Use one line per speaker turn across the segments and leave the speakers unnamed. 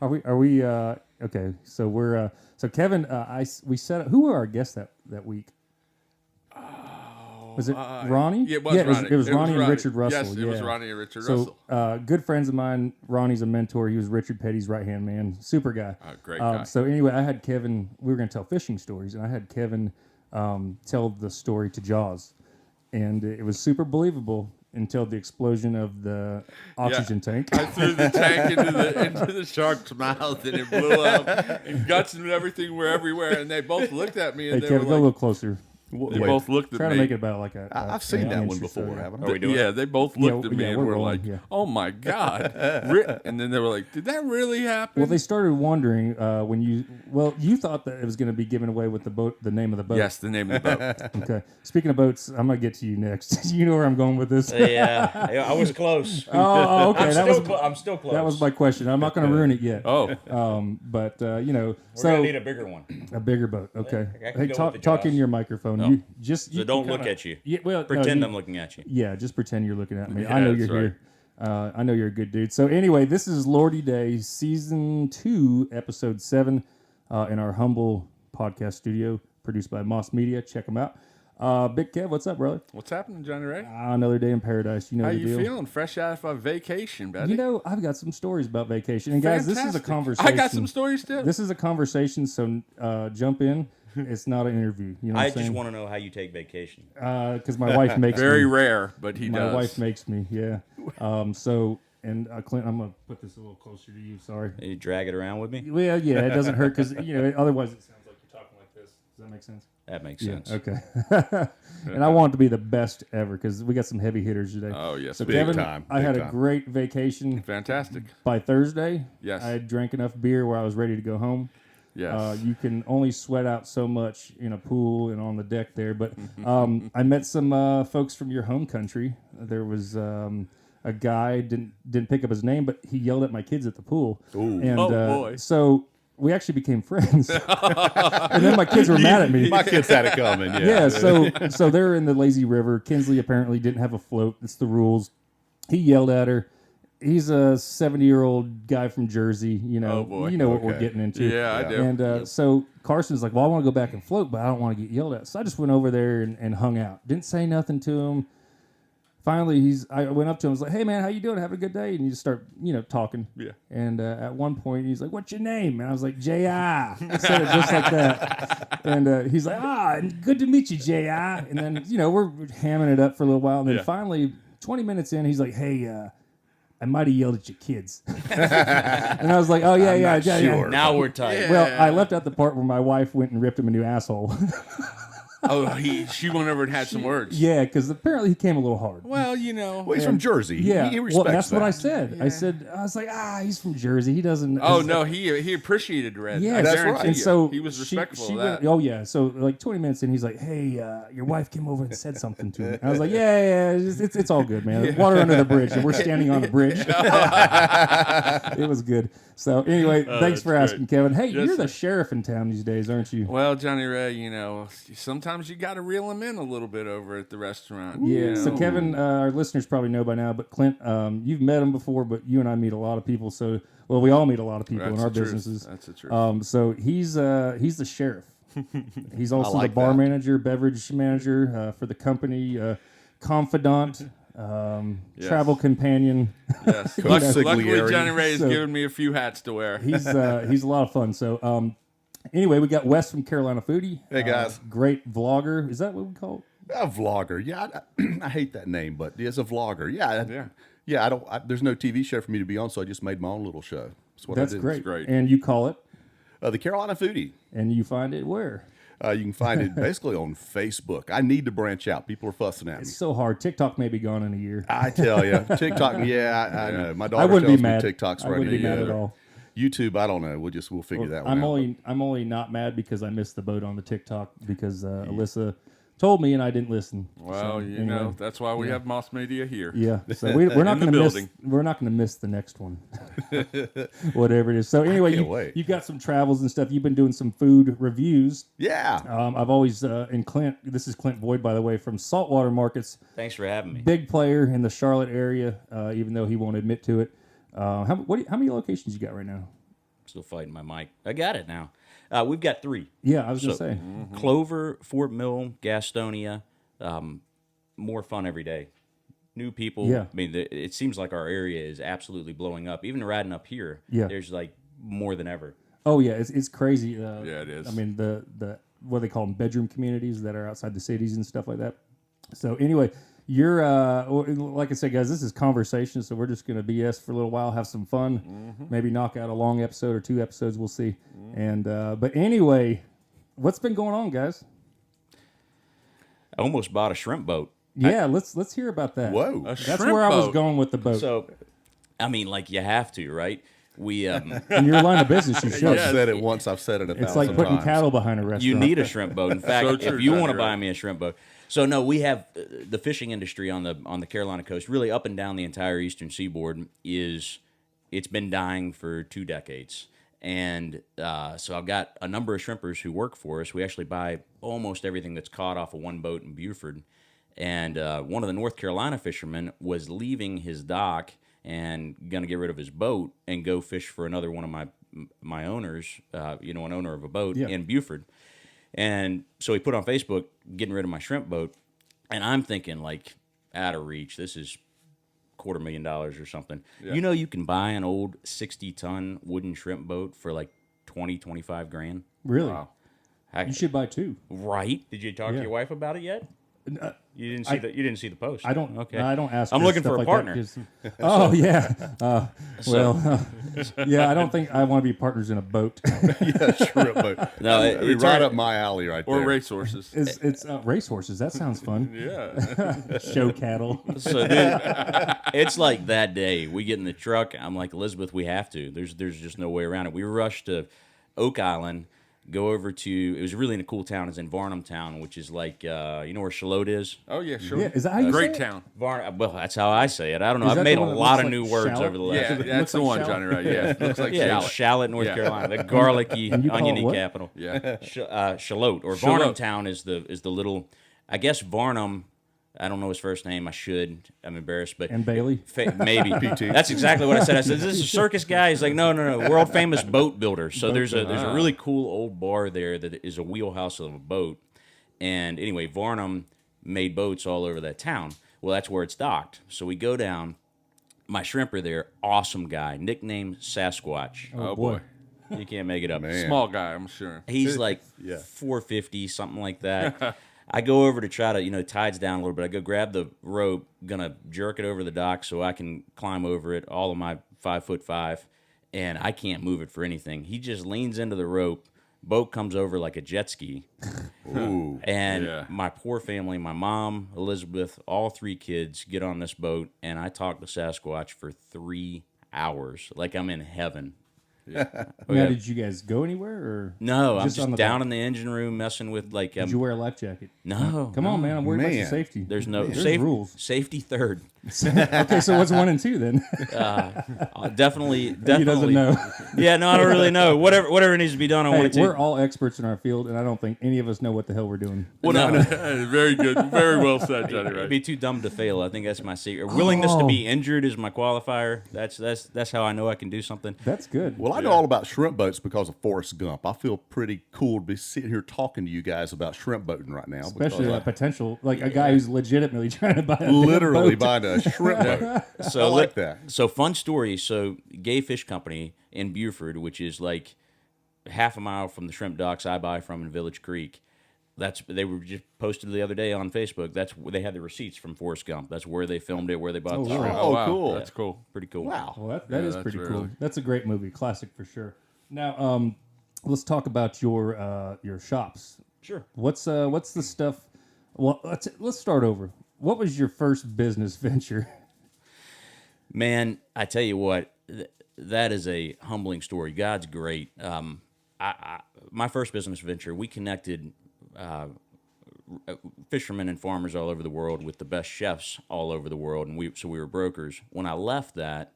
Are we? Okay. So we're. So Kevin, we set up. Who were our guests that week? Was it Ronnie?
Yeah, it was Ronnie.
It was Ronnie and Richard Russell.
Yes, it was Ronnie and Richard
Russell.
Russell.
Good friends of mine. Ronnie's a mentor. He was Richard Petty's right-hand man. Super guy.
Great guy.
So anyway, I had Kevin. We were going to tell fishing stories, and I had Kevin tell the story to Jaws. And it was super believable until the explosion of the oxygen tank.
I threw the tank into the shark's mouth, and it blew up, and guts and everything were everywhere. And they both looked at me, and
Hey,
they
Kevin,
were
go a
like,
little closer.
they both looked at
Try
me.
to make it about like a.
I've seen that one before,
so,
haven't I?
Are we doing it?
They both looked at me and
we're
were
rolling,
like, "Oh my god!" And then they were like, "Did that really happen?"
Well, they started wondering when you thought that it was going to be given away with the name of the boat.
Yes, the name of the boat.
Okay. Speaking of boats, I'm gonna get to you next. You know where I'm going with this.
Yeah, I was close.
Oh, okay.
I'm still close.
That was my question. I'm not going to ruin it yet.
Oh,
But
We're
so
gonna need a bigger one.
a bigger boat. Okay.
I can
Hey,
go with the
talk in
Jaws.
your microphone.
No.
You just
So don't look at you.
Yeah, well,
Pretend I'm looking at you.
Yeah, just pretend you're looking at me.
Yeah,
I know
that's
you're here. I know you're a good dude. So anyway, this is Lordy Day, Season 2, Episode 7, in our humble podcast studio, produced by Moss Media. Check them out. Big Kev, what's up, brother?
what's happening, Johnny Ray?
Another day in paradise. You know
How
the
you
deal.
feeling? Fresh out of a vacation, buddy.
You know, I've got some stories about vacation. And guys, this is a
Fantastic.
conversation.
I got some stories too.
This is a conversation, so jump in. It's not an interview. You know what
I
I'm
just
saying?
want to know how you take vacation.
Because my wife makes
Very
me.
rare, but he
My
does.
wife makes me, yeah. And Clint, I'm going to put this a little closer to you, sorry.
You drag it around with me.
Well, yeah, it doesn't hurt because, otherwise it sounds like you're talking like this. Does that make sense?
That makes sense.
Okay. And I want it to be the best ever because we got some heavy hitters today.
Oh yes,
So
big
Kevin,
time,
I
big
had a
time.
great vacation.
fantastic.
By Thursday,
Yes.
I had drank enough beer where I was ready to go home.
Yes.
You can only sweat out so much in a pool and on the deck there. But I met some folks from your home country. There was a guy, didn't pick up his name, but he yelled at my kids at the pool.
Ooh.
And,
Oh, boy.
So we actually became friends. And then my kids were mad at me.
My kids had it coming. Yeah.
Yeah, so they're in the lazy river. Kinsley apparently didn't have a float. It's the rules. He yelled at her. He's a 70-year-old guy from Jersey.
Oh, boy.
You know what we're
Okay.
getting into.
Yeah, I do.
And so Carson's like, well, I want to go back and float, but I don't want to get yelled at. So I just went over there and hung out. Didn't say nothing to him. Finally, I went up to him. I was like, hey, man, how you doing? Have a good day. And you just start, talking.
Yeah.
And at one point, he's like, what's your name? And I was like, J.I. I said it just like that. And he's like, good to meet you, J.I. And then, we're hamming it up for a little while. And then
Yeah.
finally, 20 minutes in, he's like, hey, I might have yelled at your kids. And I was like, oh, yeah.
sure.
Now we're tight.
Yeah.
Well, I left out the part where my wife went and ripped him a new asshole.
Oh, she went over and had some words.
Yeah, because apparently he came a little hard.
Well,
Well, he's from Jersey.
Yeah,
He
well,
respects
that's what
that.
I said. I was like, he's from Jersey. He doesn't.
Oh no, he appreciated Red.
Yeah,
I
that's
guarantee
right.
And
you.
so
he was respectful
she
of that.
went, oh yeah. So like 20 minutes in, he's like, hey, your wife came over and said something to me. I was like, yeah, it's all good, man. Water under the bridge, and we're standing on the bridge. It was good. So anyway, thanks
that's
for
great.
asking, Kevin. Hey,
Yes,
you're the
sir.
sheriff in town these days, aren't you?
Well, Johnny Ray, sometimes you got to reel him in a little bit over at the restaurant.
Yeah.
you
So
know?
Kevin, our listeners probably know by now, but Clint, you've met him before, but you and I meet a lot of people. So, well, we all meet a lot of people
That's
in our
the truth.
businesses.
That's the truth.
So he's the sheriff. He's also
like
the bar
that.
manager, beverage manager for the company, confidant, travel companion.
Yes.
Consigliere.
Luckily, Johnny Ray has
So-
given me a few hats to wear.
He's a lot of fun. So anyway, we got Wes from Carolina Foodie.
Hey, guys.
Great vlogger. Is that what we call it?
A vlogger. Yeah, I hate that name, but it's a vlogger. Yeah.
Yeah.
Yeah, there's no TV show for me to be on, so I just made my own little show. That's what
That's
I did.
great.
great.
And you call it,
The Carolina Foodie.
and you find it where?
You can find it basically on Facebook. I need to branch out. People are fussing at me.
It's so hard. TikTok may be gone in a year.
I tell you, TikTok. Yeah, I know. My
I
daughter
wouldn't
tells
be mad.
me TikTok's
I
running
wouldn't be mad
together.
at all.
YouTube, I don't know. We'll figure that one out.
I'm only not mad because I missed the boat on the TikTok because Alyssa told me and I didn't listen.
Well,
So, anyway.
that's why we have Moss Media here.
Yeah, so we're not
In the
going to miss.
building.
We're not going to miss the next one, whatever it is. So anyway,
can't wait.
you've got some travels and stuff. You've been doing some food reviews.
Yeah.
I've always in Clint. This is Clint Boyd, by the way, from Saltwater Markets.
Thanks for having me.
Big player in the Charlotte area, even though he won't admit to it. How many locations you got right now?
Still fighting my mic. I got it now. We've got 3.
Yeah, I was going to say.
Clover, Fort Mill, Gastonia. More fun every day. New people.
Yeah.
I mean, it seems like our area is absolutely blowing up. Even riding up here, there's like more than ever.
Oh, yeah, it's crazy.
Yeah, it is.
I mean, the what do they call them, bedroom communities that are outside the cities and stuff like that. So anyway, you're, like I said, guys, this is conversation, so we're just going to BS for a little while, have some fun, maybe knock out a long episode or 2 episodes, we'll see. And but anyway, what's been going on, guys?
I almost bought a shrimp boat.
Yeah, let's hear about that.
Whoa.
A
That's
shrimp
where I was
boat.
going with the boat.
So, I mean, like, you have to, right? We
In your line of business, you should.
I've said it once. I've said it 1,000
It's like putting
times.
cattle behind a restaurant.
You need a shrimp boat. In fact,
So true,
if you want to
Johnny,
buy
right.
me a shrimp boat, so no, we have the fishing industry on the Carolina coast, really up and down the entire eastern seaboard. It's been dying for 2 decades, and so I've got a number of shrimpers who work for us. We actually buy almost everything that's caught off of one boat in Buford, and one of the North Carolina fishermen was leaving his dock and going to get rid of his boat and go fish for another one of my owners, an owner of a boat in Buford. And so he put on Facebook, getting rid of my shrimp boat. And I'm thinking, like, out of reach. This is $250,000 or something.
Yeah.
You know, you can buy an old 60-ton wooden shrimp boat for like 25 grand.
Really?
Wow.
You should buy 2.
Right? Did you talk to
Yeah.
your wife about it yet? You didn't see You didn't see the post.
I don't.
Okay.
I don't ask.
I'm
her
looking
stuff
for a
like
partner.
that 'cause- oh yeah. Yeah. I don't think I want to be partners in a boat.
Yeah, shrimp boat.
No,
That'd be
it's
right
our-
up my alley right
Or
there.
racehorses.
It's racehorses. That sounds fun.
Yeah.
Show cattle.
So dude, it's like that day. We get in the truck. I'm like, Elizabeth, we have to. There's just no way around it. We rushed to Oak Island, go over to. It was really in a cool town. It's in Varnum Town, which is like you know where Shalot is.
Oh, yeah, sure.
Yeah, is that how you
Great
say it?
town.
Well, that's how I say it. I don't know.
Is
I've
that
made
the
a
one that
lot
looks
of new
like
words
shallot?
over the last.
Yeah,
Looks
that's the
like
one,
shallot.
Johnny, right? Yeah, looks like
Yeah,
shallot.
Shallot, North
Yeah.
Carolina, the garlicky,
And you call it
oniony
what?
capital.
Yeah.
Shalot or
Shalot.
Varnum Town is the little. I guess Varnum. I don't know his first name. I should. I'm embarrassed, but
And Bailey.
Maybe. That's exactly what I said. I said, "Is this a circus guy?" He's like, "No, world famous boat builder." So there's a really cool old bar there that is a wheelhouse of a boat. And anyway, Varnum made boats all over that town. Well, that's where it's docked. So we go down. My shrimper there, awesome guy, nicknamed Sasquatch.
Oh, boy.
You can't make it up.
Man.
Small guy, I'm sure.
He's like
Yeah.
450, something like that. I go over to try to, tide's down a little bit. I go grab the rope, gonna jerk it over the dock so I can climb over it, all of my 5'5", and I can't move it for anything. He just leans into the rope. Boat comes over like a jet ski.
Ooh.
And
Yeah.
my poor family, my mom, Elizabeth, all 3 kids get on this boat, and I talk to Sasquatch for 3 hours, like I'm in heaven.
Now,
Okay.
did you guys go anywhere or
No, I'm
Just on
just
the
down
boat?
in the engine room messing with like.
did you wear a life jacket?
No,
Come on, man. I'm worried about your
Man.
safety.
There's no
There's rules.
Safety third.
Okay, so what's 1 and 2 then?
Definitely.
He doesn't know.
Yeah, no, I don't really know. Whatever needs to be done, I
Hey,
want it
we're
to.
all experts in our field, and I don't think any of us know what the hell we're doing.
Well,
No.
very good. Very well said, Johnny,
It'd
right?
be too dumb to fail. I think that's my secret. Willingness to be injured is my qualifier. That's how I know I can do something.
That's good.
Well, I know all about shrimp boats because of Forrest Gump. I feel pretty cool to be sitting here talking to you guys about shrimp boating right now.
Especially
because
a potential, like a guy who's legitimately trying to buy a
I literally
boat.
buying a shrimp boat.
So
I like that.
So fun story. So Gay Fish Company in Buford, which is like half a mile from the shrimp docks I buy from in Village Creek. They were just posted the other day on Facebook. That's where they had the receipts from Forrest Gump. That's where they filmed it, where they bought the
really?
shrimp.
Oh,
wow.
cool.
That's cool.
Pretty cool.
Wow.
Well, that
Yeah,
is
that's
pretty
very
cool.
nice.
That's a great movie, classic for sure. Now, let's talk about your shops.
Sure.
What's the stuff? Well, let's start over. What was your first business venture?
Man, I tell you what, that is a humbling story. God's great. My first business venture, we connected fishermen and farmers all over the world with the best chefs all over the world, and we were brokers. When I left that,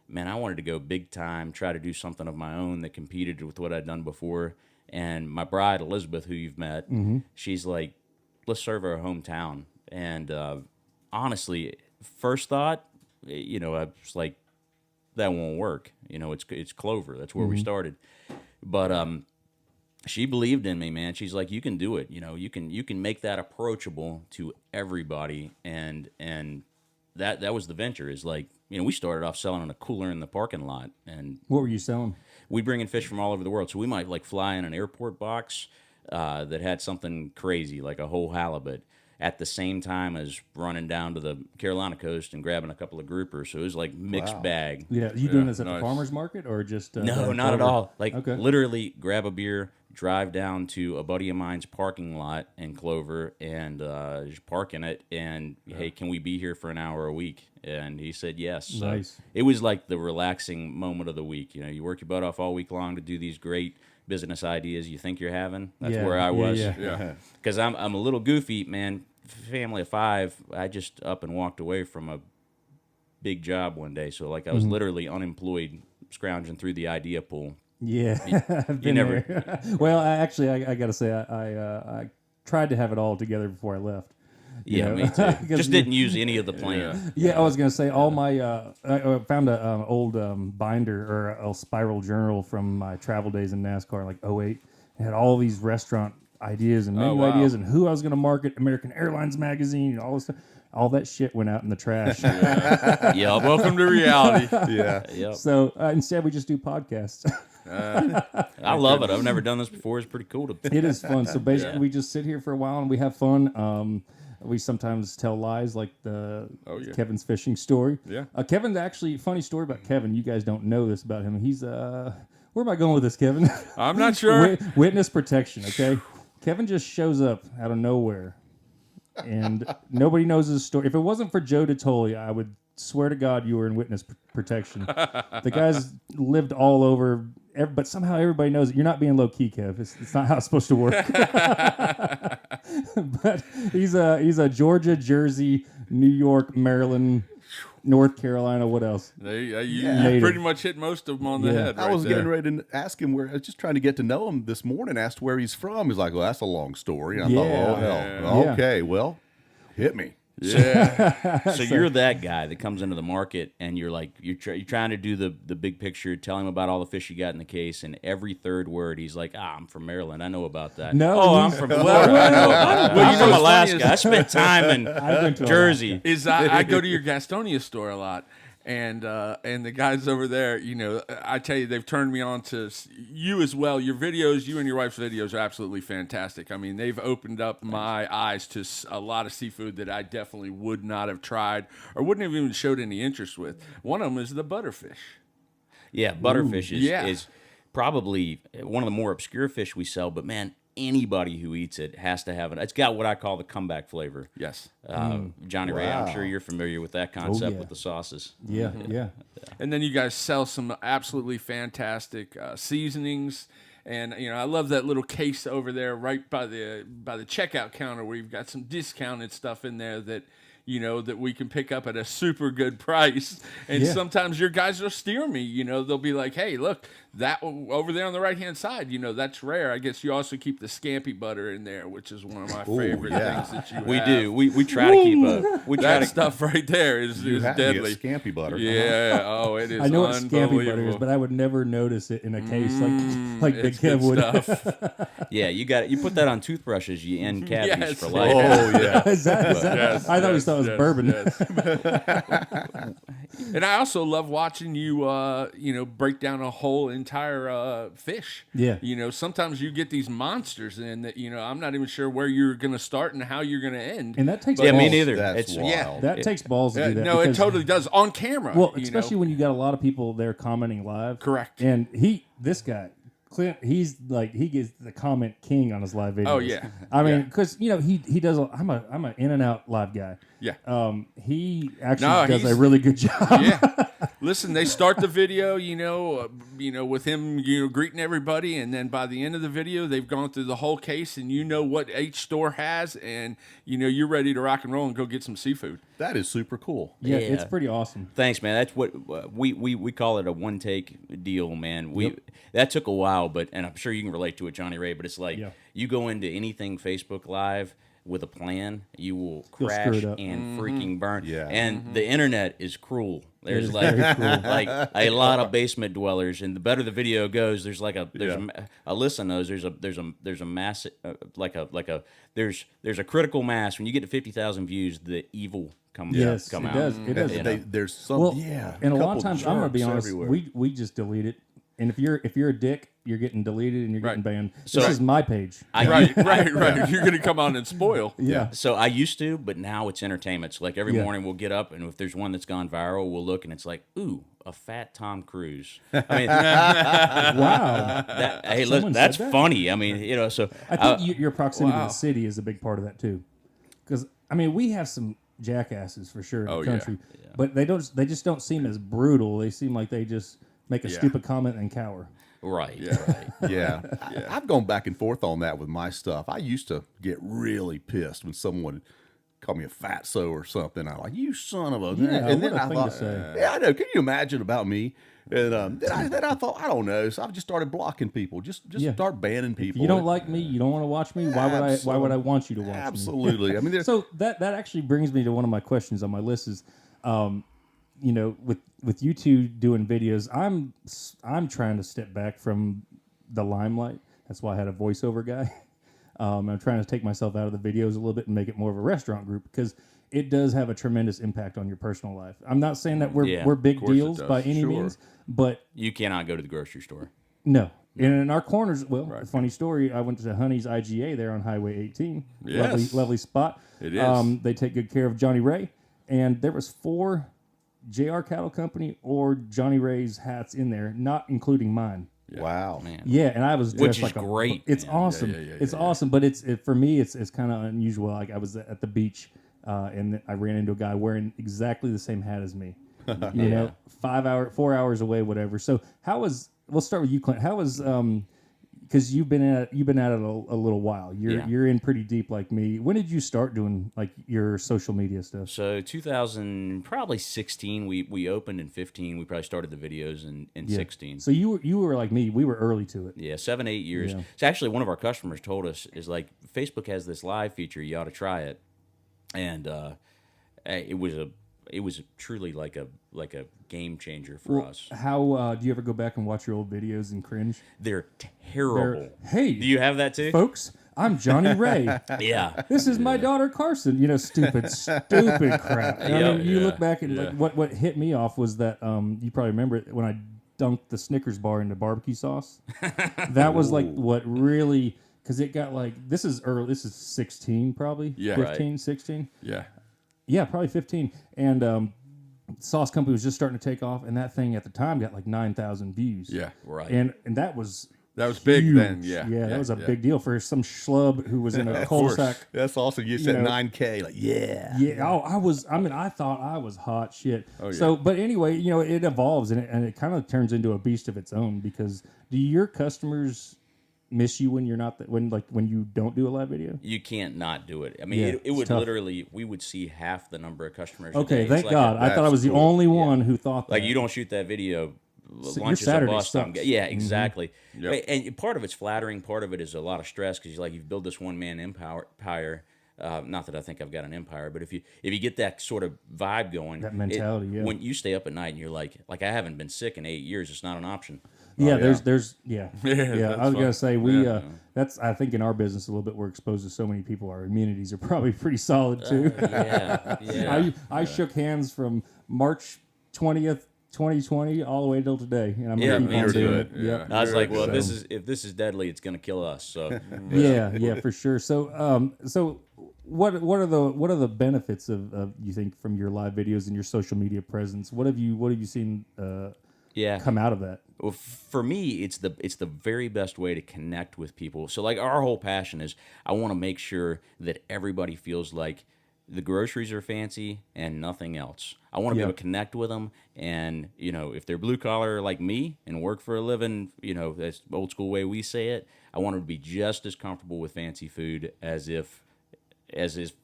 man, I wanted to go big time, try to do something of my own that competed with what I'd done before. And my bride, Elizabeth, who you've met, she's like, let's serve our hometown. And honestly, first thought, I was like, that won't work. You know, it's Clover. That's where we started. But she believed in me, man. She's like, you can do it. You know, you can make that approachable to everybody, and that was the venture. Is like, you know, we started off selling on a cooler in the parking lot, and
What were you selling?
we bring in fish from all over the world. So we might like fly in an airport box that had something crazy, like a whole halibut, at the same time as running down to the Carolina coast and grabbing a couple of groupers. So it was like mixed bag.
Yeah, you doing this at
nice.
the farmer's market or just
No, not at all. Like
Okay.
literally grab a beer, drive down to a buddy of mine's parking lot in Clover and just park in it. And hey, can we be here for an hour a week? And he said yes. So
Nice.
it was like the relaxing moment of the week. You know, you work your butt off all week long to do these great business ideas you think you're having. That's
Yeah,
where I
yeah,
was.
yeah.
Yeah.
Because I'm a little goofy, man. Family of 5. I just up and walked away from a big job one day. So like I was literally unemployed, scrounging through the idea pool.
Yeah, I've been
never-
there. Well, I got to say, I tried to have it all together before I left.
Yeah,
know?
me too.
'Cause
Just didn't use any of the plan.
Yeah, I was gonna say all my. I found a old binder or a spiral journal from my travel days in NASCAR, like '08. It had all these restaurant ideas and menu
wow.
ideas and who I was gonna market, American Airlines magazine, and all this stuff. All that shit went out in the trash.
Yep.
Welcome to reality.
Yeah.
Yep.
So instead, we just do podcasts.
I love it. I've never done this before. It's pretty cool to.
It is fun. So basically, we just sit here for a while and we have fun. We sometimes tell lies, like the Kevin's fishing story.
Yeah.
Kevin's actually funny story about Kevin. You guys don't know this about him. He's where am I going with this, Kevin?
I'm not sure.
Witness protection. Okay. Kevin just shows up out of nowhere, and nobody knows his story. If it wasn't for Joe DeToli, I would swear to God you were in witness protection. The guy's lived all over, but somehow everybody knows it. You're not being low key, Kev. It's not how it's supposed to work. But he's a Georgia, Jersey, New York, Maryland, North Carolina. What else?
You pretty much hit most of them on the head.
I was getting ready to ask him where. I was just trying to get to know him this morning. Asked where he's from. He's like, "Well, that's a long story." And I thought, "Oh hell,
Yeah.
okay, well, hit me."
Yeah.
So you're that guy that comes into the market and you're like you're trying to do the big picture, tell him about all the fish you got in the case, and every third word he's like, I'm from Maryland, I know about that.
No,
oh, I'm
he's-
from Florida, I know about it.
Well,
I'm
you know
from
what's funny
Alaska. I spent time in
I've been to
Jersey.
Is I go to your Gastonia store a lot, and the guys over there, you know, I tell you, they've turned me on to you as well. Your videos, you and your wife's videos are absolutely fantastic. I mean, they've opened up my eyes to a lot of seafood that I definitely would not have tried or wouldn't have even showed any interest with. One of them is the butterfish.
Yeah, butterfish
yeah.
is probably one of the more obscure fish we sell, but man, anybody who eats it has to have it. It's got what I call the comeback flavor.
Yes.
Johnny Ray, I'm sure you're familiar with that concept
yeah.
with the sauces.
Yeah, yeah.
And then you guys sell some absolutely fantastic seasonings. And you know, I love that little case over there right by the checkout counter where you've got some discounted stuff in there that, you know, that we can pick up at a super good price. And
Yeah.
sometimes your guys will steer me, you know, they'll be like, hey, look, that over there on the right-hand side, you know, that's rare. I guess you also keep the scampi butter in there, which is one of my favorite
yeah.
things that you
We
have.
do. We try to keep a. We try
That
to.
stuff right there is
have to get
deadly.
scampi butter.
Yeah. Oh, it is
I know what scampi
unbelievable.
butter is, but I would never notice it in a case like Big
It's
Kev
good
would.
stuff.
Yeah, you put that on toothbrushes, you end cavities
Yes.
for life.
Oh yeah.
Is that?
Yes,
I thought he
yes,
thought it was
yes,
bourbon.
yes. And I also love watching you, you know, break down a whole entire fish.
Yeah.
You know, sometimes you get these monsters in that, you know, I'm not even sure where you're going to start and how you're going to end.
And that takes
Yeah, me
balls.
neither.
That's
It's
wild.
That takes balls to do that.
No, it
because-
totally does on camera.
Well,
you
especially
know?
when you got a lot of people there commenting live.
Correct.
And this guy, Clint, he's like he gets the comment king on his live videos.
Oh, yeah.
I mean,
Yeah.
because you know he does. I'm an in and out live guy.
Yeah.
He actually
No,
does a
he's-
really good job.
Yeah. Listen, they start the video, you know, with him, you know, greeting everybody, and then by the end of the video, they've gone through the whole case, and you know what each store has, and you know you're ready to rock and roll and go get some seafood.
That is super cool.
Yeah,
Yeah.
it's pretty awesome.
Thanks, man. That's what we call it, a one take deal, man. That took a while, but and I'm sure you can relate to it, Johnny Ray. But it's like you go into anything Facebook Live with a plan, you will
You'll screw
crash
it up.
and freaking burn.
Yeah.
And the internet is cruel. There's
is
like
very cool.
like a lot of basement dwellers, and the better the video goes, there's like Alyssa knows there's a mass there's a critical mass when you get to 50,000 views, the evil come
Yes,
come
it
out.
does. It does.
You know?
There's some,
Well,
yeah.
and a lot
couple
of times, I'm gonna be
jerks
honest,
everywhere.
we just delete it. And if you're a dick, you're getting deleted and you're getting banned.
So-
This is my page.
Right. You're going to come on and spoil.
Yeah.
So I used to, but now it's entertainment. So like every morning we'll get up, and if there's one that's gone viral, we'll look, and it's like, ooh, a fat Tom Cruise. I mean,
Wow.
hey,
Someone
listen, that's
said that?
funny. I mean, you know, so
I think your proximity to
wow.
the city is a big part of that too. Because I mean, we have some jackasses for sure in the
Oh,
country, but they just don't seem as brutal. They seem like they just make a stupid comment and cower.
right.
Yeah. I've gone back and forth on that with my stuff. I used to get really pissed when someone called me a fatso or something. I'm like, you son of a...
Yeah,
and
what
then
a
I
thing
thought,
to say.
yeah, I know. Can you imagine about me? And then I thought, I don't know. So I've just started blocking people. Just start banning
If
people.
you don't like me, you don't want to watch me. Why would I want you to watch me?
Absolutely. I mean, there's...
So that actually brings me to one of my questions on my list is, you know, with you two doing videos, I'm trying to step back from the limelight. That's why I had a voiceover guy. I'm trying to take myself out of the videos a little bit and make it more of a restaurant group because it does have a tremendous impact on your personal life. I'm not saying that we're big
course it
deals
does.
by any means, but
You cannot go to the grocery store.
no. And in our corners, well, a funny story. I went to Honey's IGA there on Highway 18.
Yes.
Lovely spot.
It is.
They take good care of Johnny Ray, and there was 4 JR Cattle Company or Johnny Ray's hats in there, not including mine.
Wow.
Man.
Yeah, and I was
Which
dressed
is
like
great,
It's
man.
awesome. It's awesome, but it's for me, it's kind of unusual. Like I was at the beach, and I ran into a guy wearing exactly the same hat as me. You know, 4 hours away, whatever. So we'll start with you, Clint. How was because you've been at it a little while. You're in pretty deep like me. When did you start doing like your social media stuff?
So 2000, probably 16. We opened in 15. We probably started the videos in 16.
So you were like me. We were early to it.
Yeah, 7, 8 years.
Yeah.
It's actually one of our customers told us is like Facebook has this live feature. You ought to try it, and it was truly like a game changer for us.
How do you ever go back and watch your old videos and cringe?
They're terrible.
Hey,
Do you have that too?
folks, I'm Johnny Ray.
Yeah.
This is my daughter Carson. You know, stupid crap. And I mean, you look back and like what hit me off was that you probably remember it when I dunked the Snickers bar into barbecue sauce. That was like what really, because it got like this is early. This is 16 probably.
Yeah.
15, 16.
Yeah.
Yeah, probably 15. And Sauce Company was just starting to take off, and that thing at the time got like 9,000 views.
Yeah.
Right.
And that was
big
huge.
then. Yeah.
That was a big deal for some schlub who was in a cul-de-sac.
That's awesome. You said
know,
9K. Like, yeah.
Yeah. Oh, I thought I was hot shit.
Oh, yeah.
So, but anyway, you know, it evolves and it kind of turns into a beast of its own because do your customers miss you when you're not when you don't do a live video?
You can't not do it. I mean,
Yeah,
it would
it's tough.
literally, we would see half the number of customers.
Okay,
a day.
thank
It's like
God. I thought I was the only one who thought that.
Like you don't shoot that video.
your
Lunch is a
Saturday
bust.
sucks.
Yeah, exactly.
Yep.
And part of it's flattering. Part of it is a lot of stress because you've built this one man empire. Not that I think I've got an empire, but if you get that sort of vibe going,
That mentality, yeah.
When you stay up at night and you're like I haven't been sick in 8 years, it's not an option.
Yeah,
yeah.
there's
Yeah,
I was
that's
gonna say we
Yeah.
that's I think in our business a little bit we're exposed to so many people. Our immunities are probably pretty solid too.
Yeah.
I shook hands from March 20th, 2020 all the way till today, and I'm
Yeah,
gonna keep
me
on
too.
doing it.
Yeah.
Yep.
I was like, well,
So-
if this is deadly, it's going to kill us. So
Yeah, for sure. So what are the benefits of you think from your live videos and your social media presence? What have you seen
yeah.
come out of that?
Well, for me, it's the very best way to connect with people. So, like, our whole passion is I want to make sure that everybody feels like the groceries are fancy and nothing else. I want to be able to connect with them, and if they're blue collar like me and work for a living, that's the old school way we say it. I want them to be just as comfortable with fancy food as if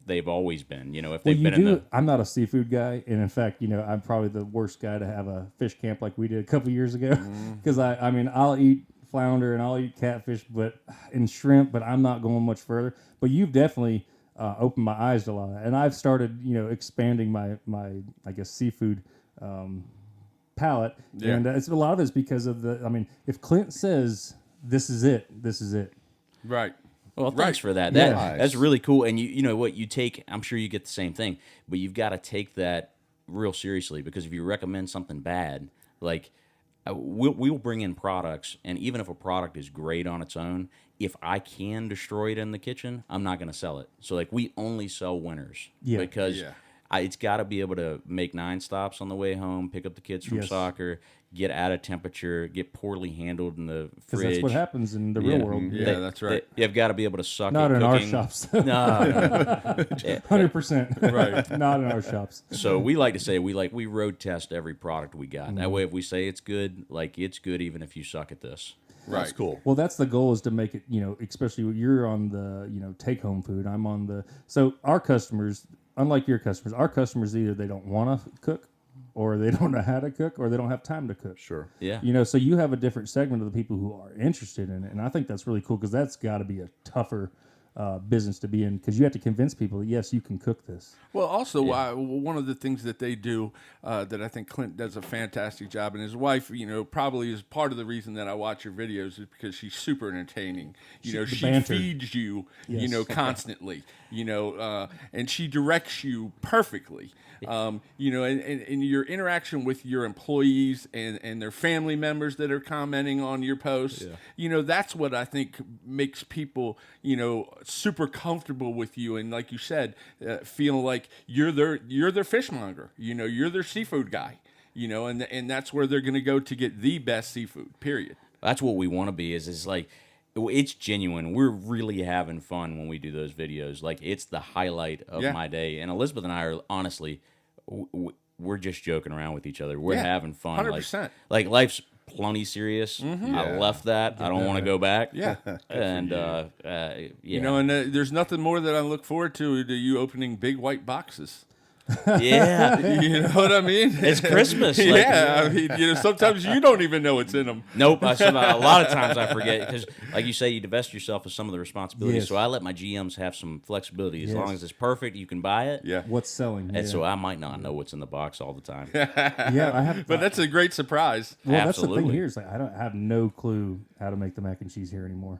they've always been. If they've been in the
I'm not a seafood guy, and in fact, I'm probably the worst guy to have a fish camp like we did a couple years ago. Because I mean, I'll eat flounder and I'll eat catfish, and shrimp, but I'm not going much further. But you've definitely opened my eyes to a lot, and I've started, expanding my I guess seafood palate.
Yeah.
And it's a lot of it's because of the. I mean, if Clint says this is it, this is it.
Right.
Well, thanks for that.
Yeah.
That's really cool. And you know what, you take, I'm sure you get the same thing, but you've got to take that real seriously, because if you recommend something bad, like we'll bring in products, and even if a product is great on its own, if I can destroy it in the kitchen, I'm not going to sell it. So like we only sell winners because it's got to be able to make 9 stops on the way home, pick up the kids from soccer, get out of temperature, get poorly handled in the fridge.
Because that's what happens in the real world.
Yeah, that's right.
You've got to be able to suck
Not
at
in our
cooking.
shops.
No.
100%.
Right.
Not in our shops.
So we like to say we road test every product we got. That way, if we say it's good, like it's good even if you suck at this.
Right.
That's cool.
Well, that's the goal, is to make it, especially when you're on the, take home food. I'm on the, so our customers, unlike your customers, our customers either they don't want to cook, or they don't know how to cook, or they don't have time to cook.
Sure.
Yeah.
So you have a different segment of the people who are interested in it. And I think that's really cool, because that's got to be a tougher business to be in, because you have to convince people that, yes, you can cook this.
Well, also, one of the things that they do that I think Clint does a fantastic job, and his wife, probably is part of the reason that I watch your videos, is because she's super entertaining. She
banter.
feeds you,
Yes.
constantly, and she directs you perfectly. And your interaction with your employees and their family members that are commenting on your posts, that's what I think makes people, super comfortable with you. And like you said, feeling like you're their fishmonger, you're their seafood guy, and that's where they're going to go to get the best seafood, period.
That's what we want to be. Is like, it's genuine. We're really having fun when we do those videos. Like, it's the highlight of my day. And Elizabeth and I are honestly, we're just joking around with each other. We're having fun.
100%.
Like life's plenty serious. I left that. I don't want to go back.
Yeah.
And
and there's nothing more that I look forward to you opening big white boxes.
yeah.
You know what I mean?
It's Christmas. Like,
Yeah, I mean, sometimes you don't even know what's in them.
Nope. A lot of times I forget, because, like you say, you divest yourself of some of the responsibilities.
Yes.
So I let my GMs have some flexibility. As
Yes.
long as it's perfect, you can buy it.
Yeah.
What's selling?
And so I might not know what's in the box all the time.
Yeah, I have.
But that's a great surprise.
Well, that's the thing
Absolutely.
here. Is like I have no clue how to make the mac and cheese here anymore,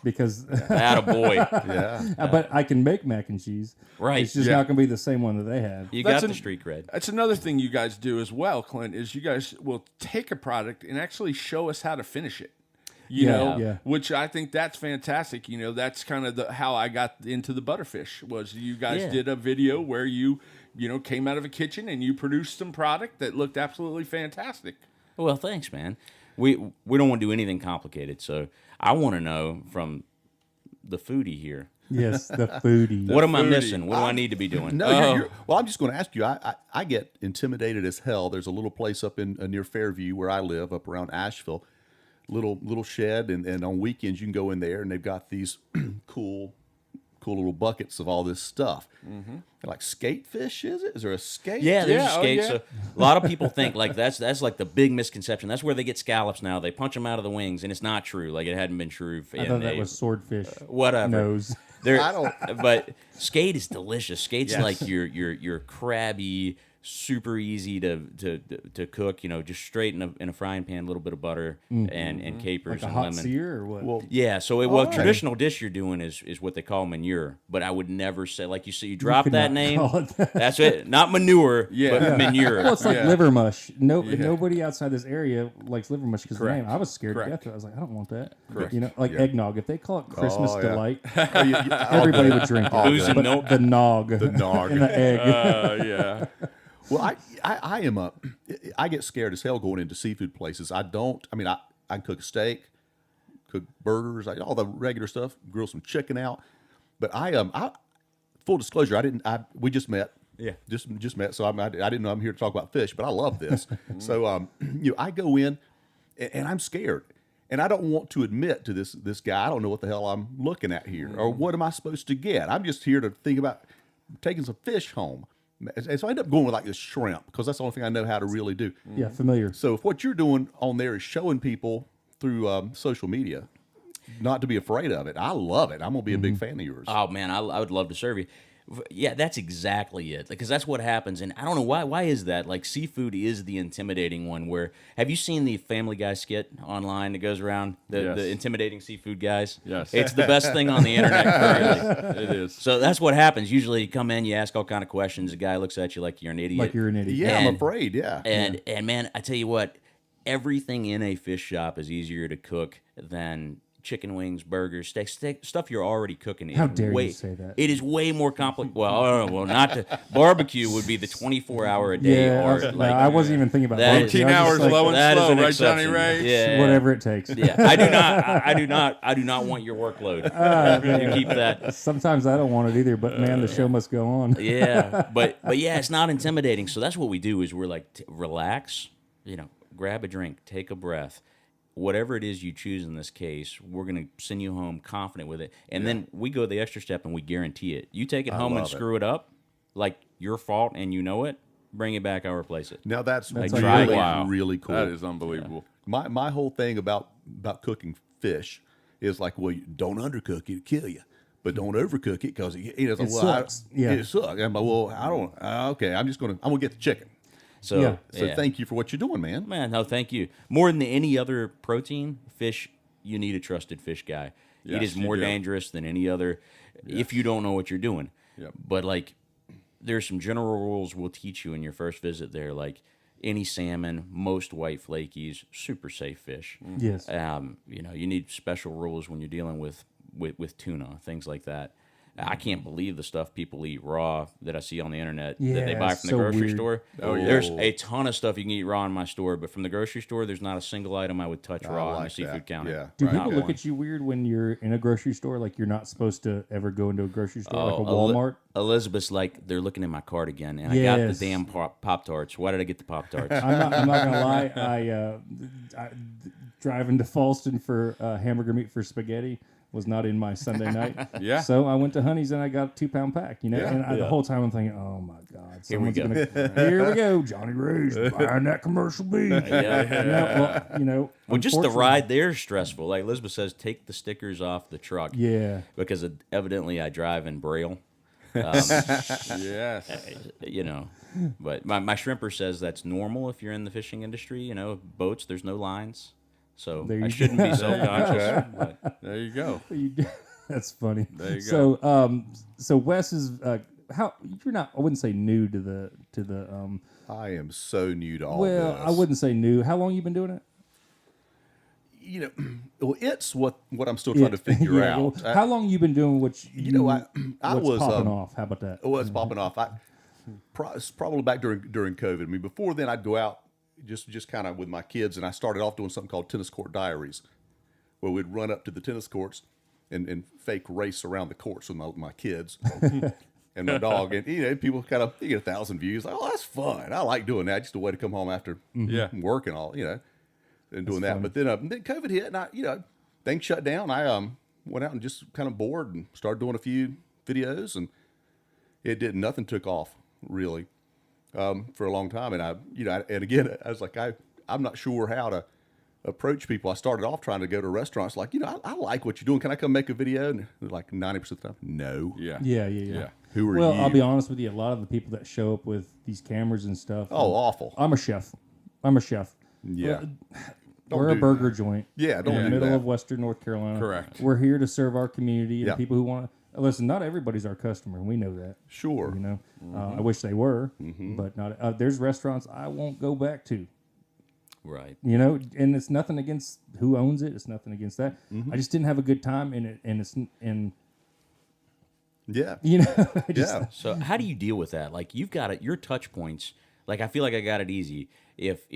because
Attaboy.
Yeah.
but I can make mac and cheese.
Right.
It's just
Yeah.
not going to be the same one that they have.
You
That's
got the
an-
street cred.
That's another thing you guys do as well, Clint, is you guys will take a product and actually show us how to finish it.
Yeah.
Which I think that's fantastic. That's kind of how I got into the butterfish, was you guys did a video where you came out of a kitchen and you produced some product that looked absolutely fantastic.
Well, thanks, man. We don't want to do anything complicated, so I want to know from the foodie here.
Yes, the foodie.
What am I
foodie.
missing? What do I need to be doing?
No, well, I'm just going to ask you. I get intimidated as hell. There's a little place up in near Fairview where I live, up around Asheville. Little shed, and on weekends you can go in there, and they've got these cool little buckets of all this stuff. Mm-hmm. Like skate fish, is it? Is there a skate?
Yeah, there's
Yeah,
a skate.
yeah.
So a lot of people think like that's like the big misconception. That's where they get scallops now. They punch them out of the wings, and it's not true. Like, it hadn't been true.
I thought that was swordfish
whatever.
nose.
I don't-
But skate is delicious. Skate's
Yes.
like your crabby, super easy to cook. Just straight in a frying pan, a little bit of butter and capers
Like a
and
hot
lemon.
sear or what?
Well,
Yeah, so traditional dish you're doing is what they call manure, but I would never say, like you see, you drop
could
that
not
name.
call it that.
That's it, not manure, but manure.
Well, it's like
Yeah.
liver mush. Nobody outside this area likes liver mush because the
Correct.
name. I was scared
Correct.
to death. I was like, I don't want that.
Correct.
Like eggnog. If they call it Christmas
Oh, yeah.
delight,
oh,
everybody would drink it.
Booze and
But
milk.
the nog.
the nog.
And the egg.
Yeah.
Well, I am I get scared as hell going into seafood places. I can cook a steak, cook burgers, all the regular stuff, grill some chicken out. But I full disclosure, we just met.
Yeah.
Just met. So I didn't know I'm here to talk about fish, but I love this. So I go in and I'm scared. And I don't want to admit to this guy, I don't know what the hell I'm looking at here, or what am I supposed to get? I'm just here to think about taking some fish home. And so I end up going with like this shrimp, because that's the only thing I know how to really do.
Yeah, familiar.
So if what you're doing on there is showing people through social media not to be afraid of it, I love it. I'm going to be a big fan of yours.
Oh man, I would love to serve you. Yeah, that's exactly it. Because that's what happens, and I don't know why. Why is that? Like, seafood is the intimidating one. Where have you seen the Family Guy skit online that goes around
Yes.
the intimidating seafood guys?
Yes.
It's the best thing on the internet currently.
It is.
So that's what happens. Usually, you come in, you ask all kind of questions. The guy looks at you like you're an idiot.
Like you're an idiot.
Yeah, I'm
And-
afraid. Yeah.
And man, I tell you what, everything in a fish shop is easier to cook than chicken wings, burgers, steak stuff you're already cooking.
How dare you say that?
It is way more complicated. Well, I don't know, not to, barbecue would be the 24-hour a day
Yeah,
art.
I wasn't even thinking about
that
that.
is-
18 hours low and
that is
slow,
an
right,
exception.
Johnny Ray?
Yeah,
Whatever it takes.
Yeah, I do not want your workload. You keep that.
Sometimes I don't want it either, but man, the show must go on.
Yeah, but yeah, it's not intimidating. So that's what we do is we're like, relax, grab a drink, take a breath. Whatever it is you choose in this case, we're going to send you home confident with it. And then we go the extra step and we guarantee it. You take it home and
love it.
screw it up, like your fault and you know it, bring it back, I'll replace it.
Now that's
like
really,
Wow.
really cool.
That is unbelievable.
My whole thing about cooking fish is like, well, you don't undercook it, it'll kill you. But don't overcook it because it
sucks. Yeah.
It sucks. I'm like, well, I don't. Okay, I'm gonna get the chicken.
So,
Yeah.
So
yeah.
thank you for what you're doing, man.
Man, no, thank you. More than any other protein, fish, you need a trusted fish guy.
Yes,
it is
you
more
do.
dangerous than any other if you don't know what you're doing.
Yep.
But, like, there's some general rules we'll teach you in your first visit there. Like, any salmon, most white flakies, super safe fish.
Yes.
You need special rules when you're dealing with tuna, things like that. I can't believe the stuff people eat raw that I see on the internet that they
Yeah,
buy from the
so
grocery
weird.
store.
Oh, yeah.
There's a ton of stuff you can eat raw in my store, but from the grocery store, there's not a single item I would touch raw on the
like
seafood
that.
counter.
Yeah.
Do
Right.
people
Not
look
one.
at you weird when you're in a grocery store? Like you're not supposed to ever go into a grocery store, like a
Oh,
Walmart?
Elizabeth's like, they're looking in my cart again, and I got
Yes.
the damn Pop-Tarts. Why did I get the Pop-Tarts?
I'm not gonna lie. I driving to Fallston for hamburger meat for spaghetti was not in my Sunday night.
Yeah.
So I went to Honey's and I got a 2-pound pack. And the whole time I'm thinking, oh my God,
Here we
someone's
go.
here we go, Johnny Ray's buying that commercial beef. Well,
Well, just the
unfortunately-
ride there is stressful. Like Elizabeth says, take the stickers off the truck.
Yeah.
Because evidently I drive in Braille.
Yes.
But my shrimper says that's normal if you're in the fishing industry. Boats, there's no lines. So
There you
I
go.
shouldn't be self-conscious. But
There you go.
That's funny.
There you
So Wes is how you're not. I wouldn't say new to the.
I am so new to all
Well,
this.
I wouldn't say new. How long you been doing it?
Well, it's what I'm still trying to figure
Yeah,
out.
well, how long you been doing what you?
I
what's
was
popping off. How about that?
It's popping off. It's probably back during COVID. I mean, before then, I'd go out just kind of with my kids, and I started off doing something called Tennis Court Diaries, where we'd run up to the tennis courts and fake race around the courts with my kids and my dog, and people kind of get 1,000 views. Like, oh, that's fun. I like doing that. Just a way to come home after
Yeah.
work and all, and doing that.
fun.
But then COVID hit, and things shut down. I went out and just kind of bored and started doing a few videos, and it did nothing took off really for a long time. And and again, I was like, I'm not sure how to approach people. I started off trying to go to restaurants, like, I like what you're doing. Can I come make a video? And like 90% of the time, no.
Yeah.
Yeah.
Who are
Well,
you?
I'll be honest with you. A lot of the people that show up with these cameras and stuff.
Oh, awful.
I'm a chef.
Yeah.
We're a burger joint.
Yeah, don't
in the
do
middle
that.
of Western North Carolina.
Correct.
We're here to serve our community and
Yeah.
people who want to listen. Not everybody's our customer. We know that.
Sure.
I wish they were, but not. There's restaurants I won't go back to.
right.
And it's nothing against who owns it. It's nothing against that. I just didn't have a good time in it, and
Yeah.
I just,
Yeah.
So how do you deal with that? Like you've got it, your touch points. Like I feel like I got it easy. If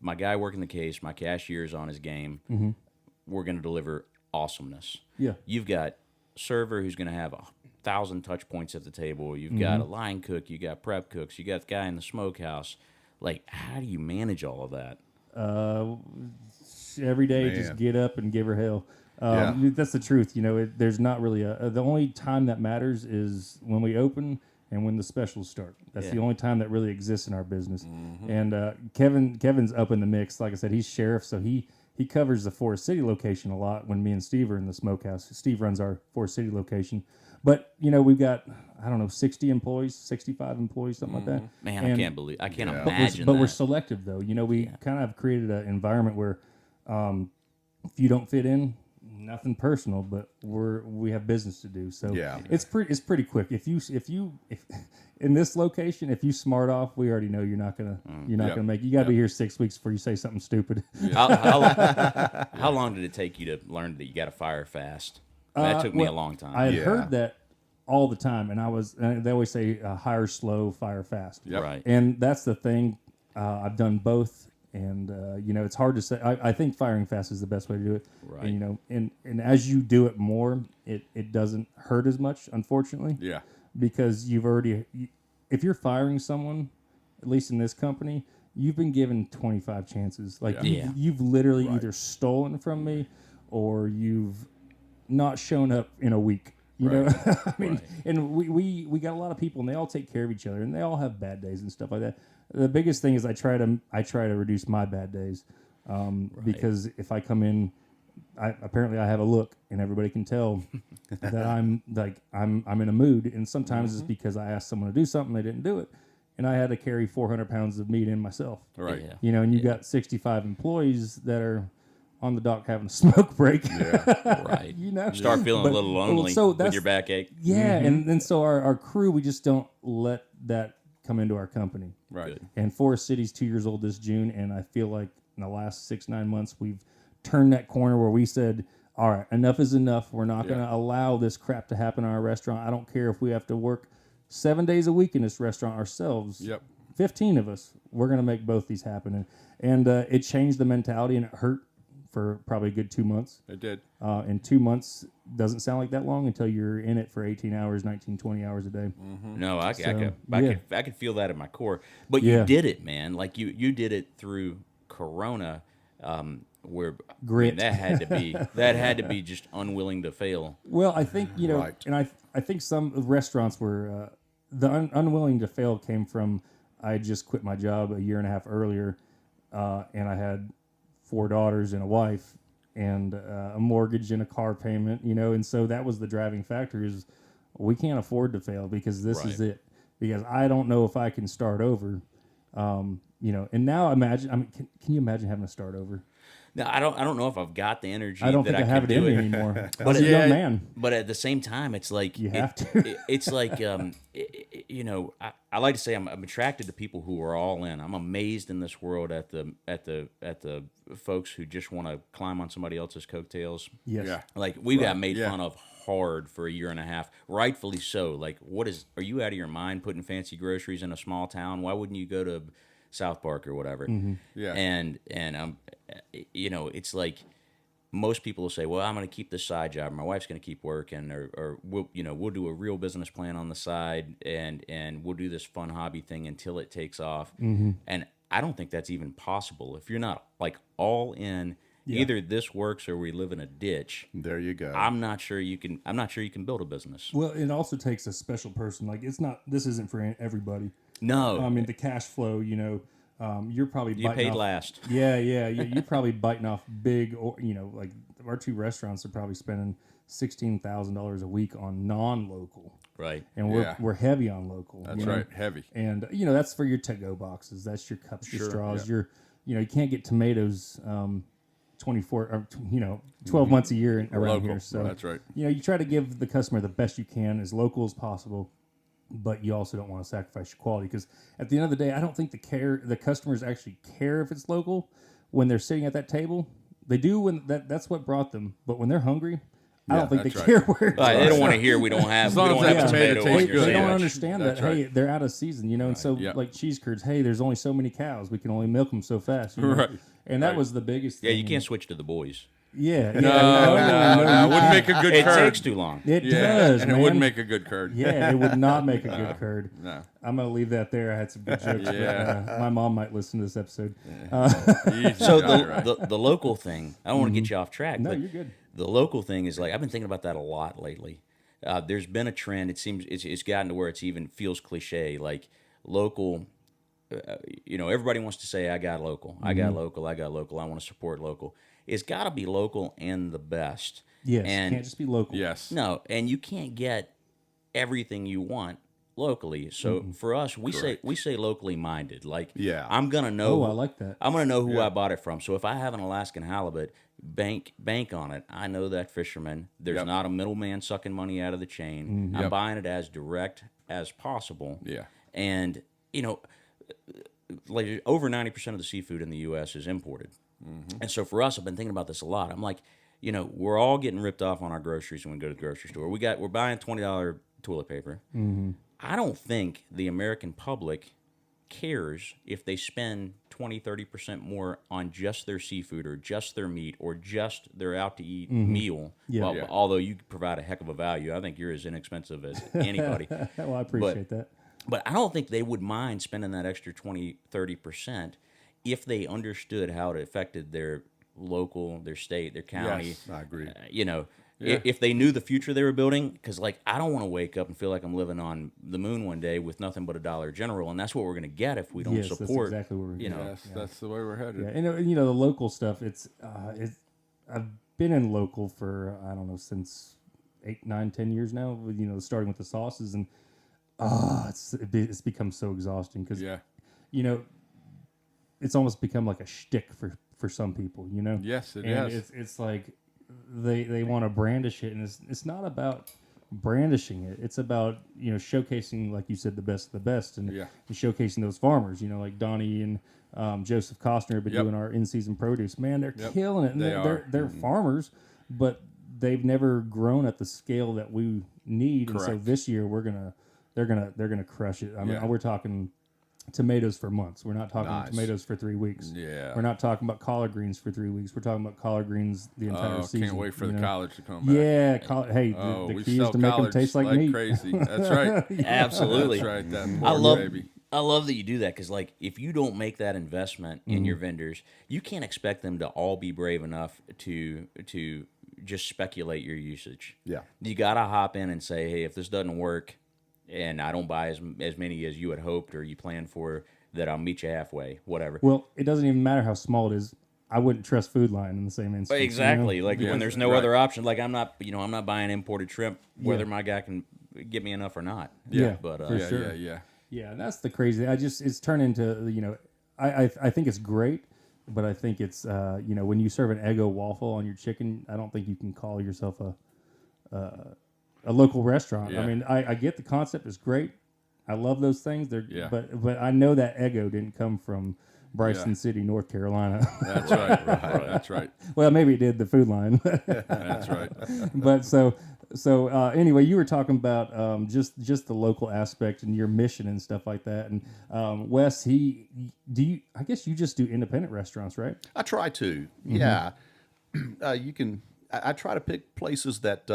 my guy working the case, my cashier's on his game, we're going to deliver awesomeness.
Yeah.
You've got server who's going to have 1,000 touch points at the table. You've got a line cook. You got prep cooks. You got the guy in the smokehouse. Like how do you manage all of that?
every day,
Man.
just get up and give her hell.
Yeah.
That's the truth. There's not really the only time that matters is when we open and when the specials start. That's the only time that really exists in our business. And Kevin's up in the mix. Like I said, he's sheriff, so he he covers the Forest City location a lot when me and Steve are in the Smokehouse. Steve runs our Forest City location. But, we've got, I don't know, 60 employees, 65 employees, something like that.
Man,
And-
I can't
Yeah.
imagine
but
that.
we're selective, though. We kind of have created an environment where if you don't fit in, nothing personal, but we have business to do. So
Yeah.
it's pretty quick. If in this location, if you smart off, we already know you're not gonna make. You got to be here 6 weeks before you say something stupid.
How long did it take you to learn that you got to fire fast? That took me a long time.
I had
Yeah.
heard that all the time, and they always say hire slow, fire fast.
Yep.
Right.
And that's the thing. I've done both, and it's hard to say. I think firing fast is the best way to do it.
Right.
And and as you do it more, it doesn't hurt as much, unfortunately.
Yeah.
Because if you're firing someone, at least in this company, you've been given 25 chances. Like
Yeah.
you've literally
Right.
either stolen from me, or you've not shown up in a week. You know, I mean, and we got a lot of people, and they all take care of each other, and they all have bad days and stuff like that. The biggest thing is I try to reduce my bad days, because if I come in, apparently I have a look, and everybody can tell that I'm in a mood, and sometimes it's because I asked someone to do something, they didn't do it, and I had to carry 400 pounds of meat in myself.
Right.
Yeah.
And you got 65 employees that are on the dock having a smoke break.
Right. Start feeling a little lonely with your backache.
Yeah, and so our crew, we just don't let that come into our company.
Right.
And Forest City's 2 years old this June, and I feel like in the last 6-9 months we've turned that corner where we said, all right, enough is enough. We're not going to allow this crap to happen in our restaurant. I don't care if we have to work 7 days a week in this restaurant ourselves.
Yep.
15 of us, we're going to make both these happen. And it changed the mentality, and it hurt for probably a good 2 months.
It did.
And 2 months doesn't sound like that long until you're in it for 18 hours, 19, 20 hours a day.
No, I could feel that in my core. But
Yeah.
you did it, man. Like you did it through Corona, where
Grit.
that had to be just unwilling to fail.
Well, I think,
Right.
and I think some restaurants were, the unwilling to fail came from, I had just quit my job a year and a half earlier, and I had 4 daughters and a wife, and a mortgage and a car payment, and so that was the driving factor is we can't afford to fail because this is it. Because I don't know if I can start over, and now imagine, can you imagine having to start over?
No, I don't know if I've got the energy.
I don't
that
think I have it
could
in
do
me
it.
anymore.
But
As a young man,
But at the same time, it's like
you have to.
It's like I like to say I'm attracted to people who are all in. I'm amazed in this world at the folks who just want to climb on somebody else's coattails.
Yes.
Yeah.
Like we got made
Yeah.
fun of hard for a year and a half, rightfully so. Like, are you out of your mind putting fancy groceries in a small town? Why wouldn't you go to South Park or whatever?
Yeah.
And it's like most people will say, well, I'm going to keep this side job. My wife's going to keep working, or we'll do a real business plan on the side, and we'll do this fun hobby thing until it takes off. And I don't think that's even possible if you're not like all in.
Yeah.
Either this works or we live in a ditch.
There you go.
I'm not sure you can build a business.
Well, it also takes a special person. Like this isn't for everybody.
No,
I mean the cash flow. You're probably
you
biting
paid
off,
last.
Yeah. You're probably biting off big. Or like our 2 restaurants are probably spending $16,000 a week on non-local,
Right.
and
Yeah.
we're heavy on local.
That's right. Heavy.
And that's for your to-go boxes. That's your cups, your straws.
yeah.
You can't get tomatoes 24 or 12 months a year around
Local.
here. So
That's right.
you try to give the customer the best you can, as local as possible, but you also don't want to sacrifice your quality, because at the end of the day, I don't think the customers actually care if it's local when they're sitting at that table. They do when that's what brought them, but when they're hungry, I don't think they
that's
care where it's
They don't want to hear we don't have
long as that tomato
tomato
tastes
on your
good.
they don't
sandwich.
understand that.
That's right.
Hey, they're out of season, and so
Yep.
like cheese curds. Hey, there's only so many cows. We can only milk them so fast.
Right.
And that was the biggest thing.
Yeah, you can't switch to the boys.
Yeah.
No, it wouldn't make a good
It
curd.
takes too long.
It
Yeah,
does,
and
man.
it wouldn't make a good curd.
Yeah, it would not make a good curd.
No.
I'm gonna leave that there. I had some good jokes.
Yeah.
But, my mom might listen to this episode.
Easy.
So
Right.
the local thing, I don't want to get you off track.
No,
but
you're good.
The local thing is like I've been thinking about that a lot lately. There's been a trend. It seems it's gotten to where it's even feels cliche. Like local, everybody wants to say I got local, I got local, I got local. I want to support local. it's got to be local and the best.
Yes,
and
can't just be local.
Yes.
no, and you can't get everything you want locally. So for us, we say locally minded. Like,
Yeah.
I'm gonna know.
Oh, I like that.
I'm gonna know who I bought it from. So if I have an Alaskan halibut, bank on it. I know that fisherman. There's
Yep.
not a middleman sucking money out of the chain. I'm
Yep.
buying it as direct as possible.
Yeah.
And like over 90% of the seafood in the U.S. is imported. And so for us, I've been thinking about this a lot. I'm like, we're all getting ripped off on our groceries when we go to the grocery store. We're buying $20 toilet paper. I don't think the American public cares if they spend 20-30% more on just their seafood or just their meat or just their out to eat meal.
Yeah.
Well,
Yeah.
although you provide a heck of a value, I think you're as inexpensive as anybody.
Well, I appreciate that.
But I don't think they would mind spending that extra 20-30% if they understood how it affected their local, their state, their county.
Yes,
I agree.
If they knew the future they were building, because I don't want to wake up and feel like I'm living on the moon one day with nothing but a Dollar General, and that's what we're going to get if we don't
Yes,
support.
that's exactly where we're going.
Yes, that's the way we're headed.
Yeah, and the local stuff. I've been in local for I don't know since 8, 9, 10 years now. Starting with the sauces, and it's become so exhausting because
Yeah.
It's almost become like a shtick for some people.
Yes, it
and
is.
it's like they want to brandish it, and it's not about brandishing it. It's about showcasing, like you said, the best of the best, and showcasing those farmers. Like Donnie and Joseph Costner have been doing our in-season produce. Man, they're killing it. And they're farmers, but they've never grown at the scale that we need.
Correct.
And so this year they're gonna crush it. I mean, we're talking tomatoes for months. We're not talking tomatoes for 3 weeks.
Yeah.
We're not talking about collard greens for 3 weeks. We're talking about collard greens the entire season.
Can't wait for the college to come back.
Yeah, hey, the
we
key is
sell
to make them
collards
taste like meat.
crazy. That's right.
Absolutely.
That's right. That
I
pork,
love
baby.
I love that you do that because, like, if you don't make that investment in your vendors, you can't expect them to all be brave enough to just speculate your usage.
Yeah.
You got to hop in and say, hey, if this doesn't work and I don't buy as many as you had hoped or you planned for, that I'll meet you halfway, whatever.
Well, it doesn't even matter how small it is. I wouldn't trust Food Line in the same instance.
Exactly. Like when there's no
right.
other option. Like I'm not buying imported shrimp, whether my guy can get me enough or not.
Yeah,
But
for
Yeah,
sure.
yeah.
Yeah, and that's the crazy. It's turned into I think it's great, but I think it's when you serve an Eggo waffle on your chicken, I don't think you can call yourself a local restaurant.
Yeah.
I mean, I get the concept is great. I love those things.
Yeah.
But I know that Eggo didn't come from Bryson
Yeah.
City, North Carolina.
That's right. Right. That's right.
Well, maybe it did the Food Line.
That's right.
But so anyway, you were talking about just the local aspect and your mission and stuff like that. And Wes, I guess you just do independent restaurants, right?
I try to. Yeah. I try to pick places that,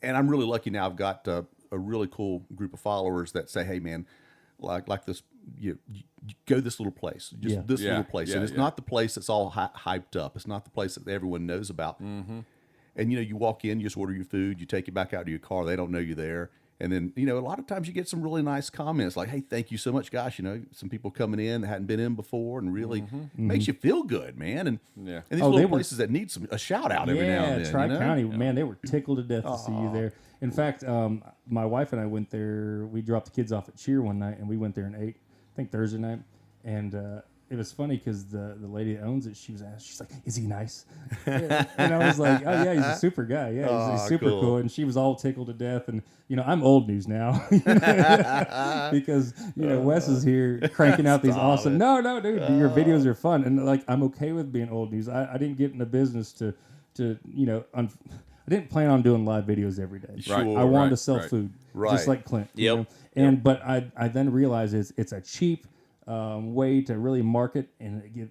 and I'm really lucky now. I've got a really cool group of followers that say, "Hey, man, like this, you go this little place, just this little place, and it's not the place that's all hyped up. It's not the place that everyone knows about." Mm-hmm. And you walk in, you just order your food, you take it back out to your car. They don't know you're there. And then, a lot of times you get some really nice comments like, "Hey, thank you so much." Gosh, some people coming in that hadn't been in before and really makes you feel good, man. And and these little places that need a shout out every now and then.
Tri-County, man, they were tickled to death to see you there. In fact, my wife and I went there. We dropped the kids off at Cheer one night, and we went there and ate, I think Thursday night. And it was funny because the lady that owns it, she's like, "Is he nice?" And I was like, "Oh yeah, he's a super guy. Yeah, he's super cool." And she was all tickled to death. And I'm old news now because Wes is here cranking out these awesome. No, dude, your videos are fun, and like I'm okay with being old news. I didn't get in the business to I didn't plan on doing live videos every day.
Sure,
I wanted to sell food, just like Clint. But I then realized it's a cheap way to really market and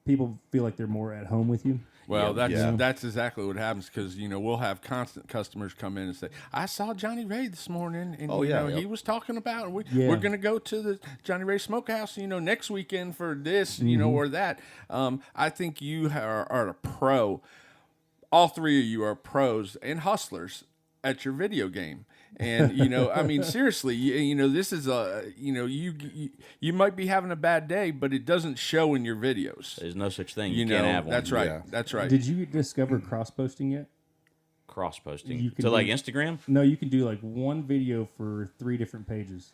people feel like they're more at home with you.
Well, that's exactly what happens because we'll have constant customers come in and say, "I saw Johnny Ray this morning, and he was talking about we're going to go to the Johnny Ray Smokehouse, next weekend for this, or that." I think you are a pro. All three of you are pros and hustlers at your video game. And I mean, seriously, this is you might be having a bad day, but it doesn't show in your videos.
There's no such thing. You can't have one.
That's right.
Yeah.
That's right.
Did you discover cross-posting yet?
Cross-posting.
You can
To like
do-
Instagram?
No, you can do like one video for 3 different pages.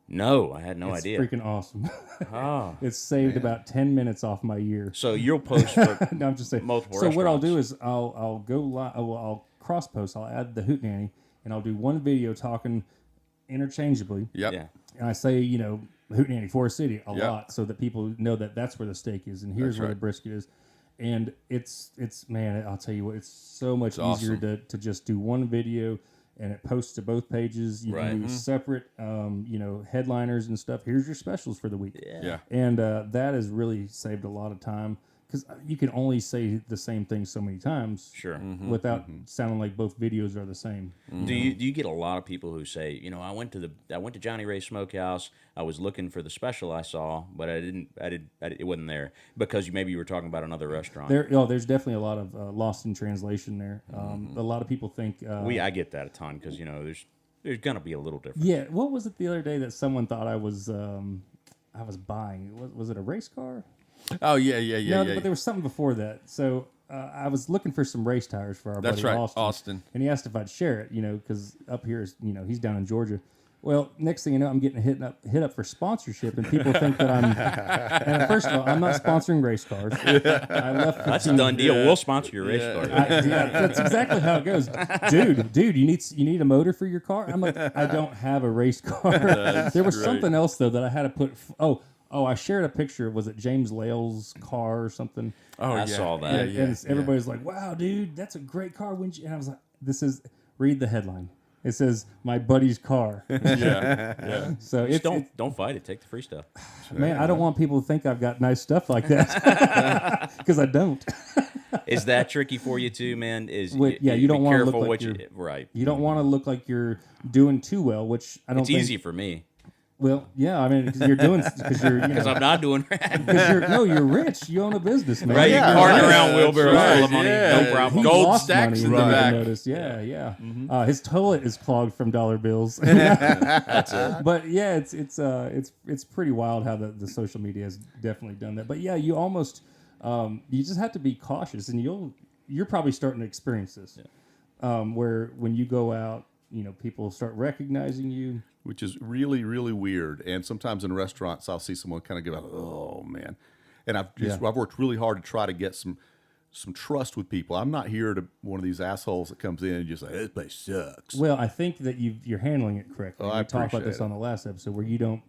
No, I had no
It's
idea.
freaking awesome.
Oh.
It's saved about 10 minutes off my year.
So you'll post for
No, I'm just saying.
multiple
So what I'll do
restaurants.
is I'll go live. I'll cross post. I'll add the Hoot Nannie, and I'll do one video talking interchangeably.
Yep.
Yeah.
And I say, Hoot Nannie, Forest City a
Yep.
lot, so that people know that that's where the steak is, and here's
That's
where
right.
the brisket is. And it's man, I'll tell you what, it's so much easier
awesome.
to just do one video, and it posts to both pages. You
Right.
can do separate, headliners and stuff. Here's your specials for the week.
Yeah.
And that has really saved a lot of time, because you can only say the same thing so many times
Sure.
without sounding like both videos are the same.
Do you get a lot of people who say, I went to Johnny Ray's Smokehouse. I was looking for the special I saw, but it wasn't there because maybe you were talking about another restaurant.
There's definitely a lot of lost in translation there. A lot of people think
I get that a ton because there's gonna be a little difference.
yeah. What was it the other day that someone thought I was buying? Was it a race car?
Oh yeah.
No, but there was something before that. So I was looking for some race tires for our
That's
buddy
right, Austin.
and he asked if I'd share it. Because up here is he's down in Georgia. Well, next thing you know, I'm getting hit up for sponsorship, and people think that I'm. And first of all, I'm not sponsoring race cars. I left.
That's a done deal. We'll sponsor your race car.
That's exactly how it goes, dude. You need a motor for your car. I'm like, I don't have a race car. There was
great.
something else though that I had to put. I shared a picture. Was it James Lale's car or something?
Oh,
I saw that.
And everybody's like, "Wow, dude, that's a great car." And I was like, read the headline. It says my buddy's car.
Yeah.
So
Just
it's
don't fight it. Take the free stuff.
man, I don't want people to think I've got nice stuff like that because I don't.
Is that tricky for you too, man?
You don't
be
wanna look
careful
like
what
you're-
right.
You don't want to look like you're doing too well, which I don't.
It's easy for me
Well, yeah, I mean, because you're doing because you're
because I'm not doing right.
you're rich. You own a business, man.
Right,
You're
you're carting
rich.
around wheelbarrows
right.
full of money,
Yeah.
no problem.
He
Gold
lost
stacks
money
in the
and didn't
back.
notice. Yeah. His toilet is clogged from dollar bills. That's it. But yeah, it's pretty wild how the social media has definitely done that. But yeah, you almost you just have to be cautious, and you're probably starting to experience this, where when you go out, people start recognizing you.
which is really, really weird. And sometimes in restaurants, I'll see someone kind of give out, "Oh man," and I've worked really hard to try to get some trust with people. I'm not here to one of these assholes that comes in and just like, "This place sucks."
Well, I think that you're handling it correctly.
I
We talked about
appreciate
this
it.
on the last episode where you don't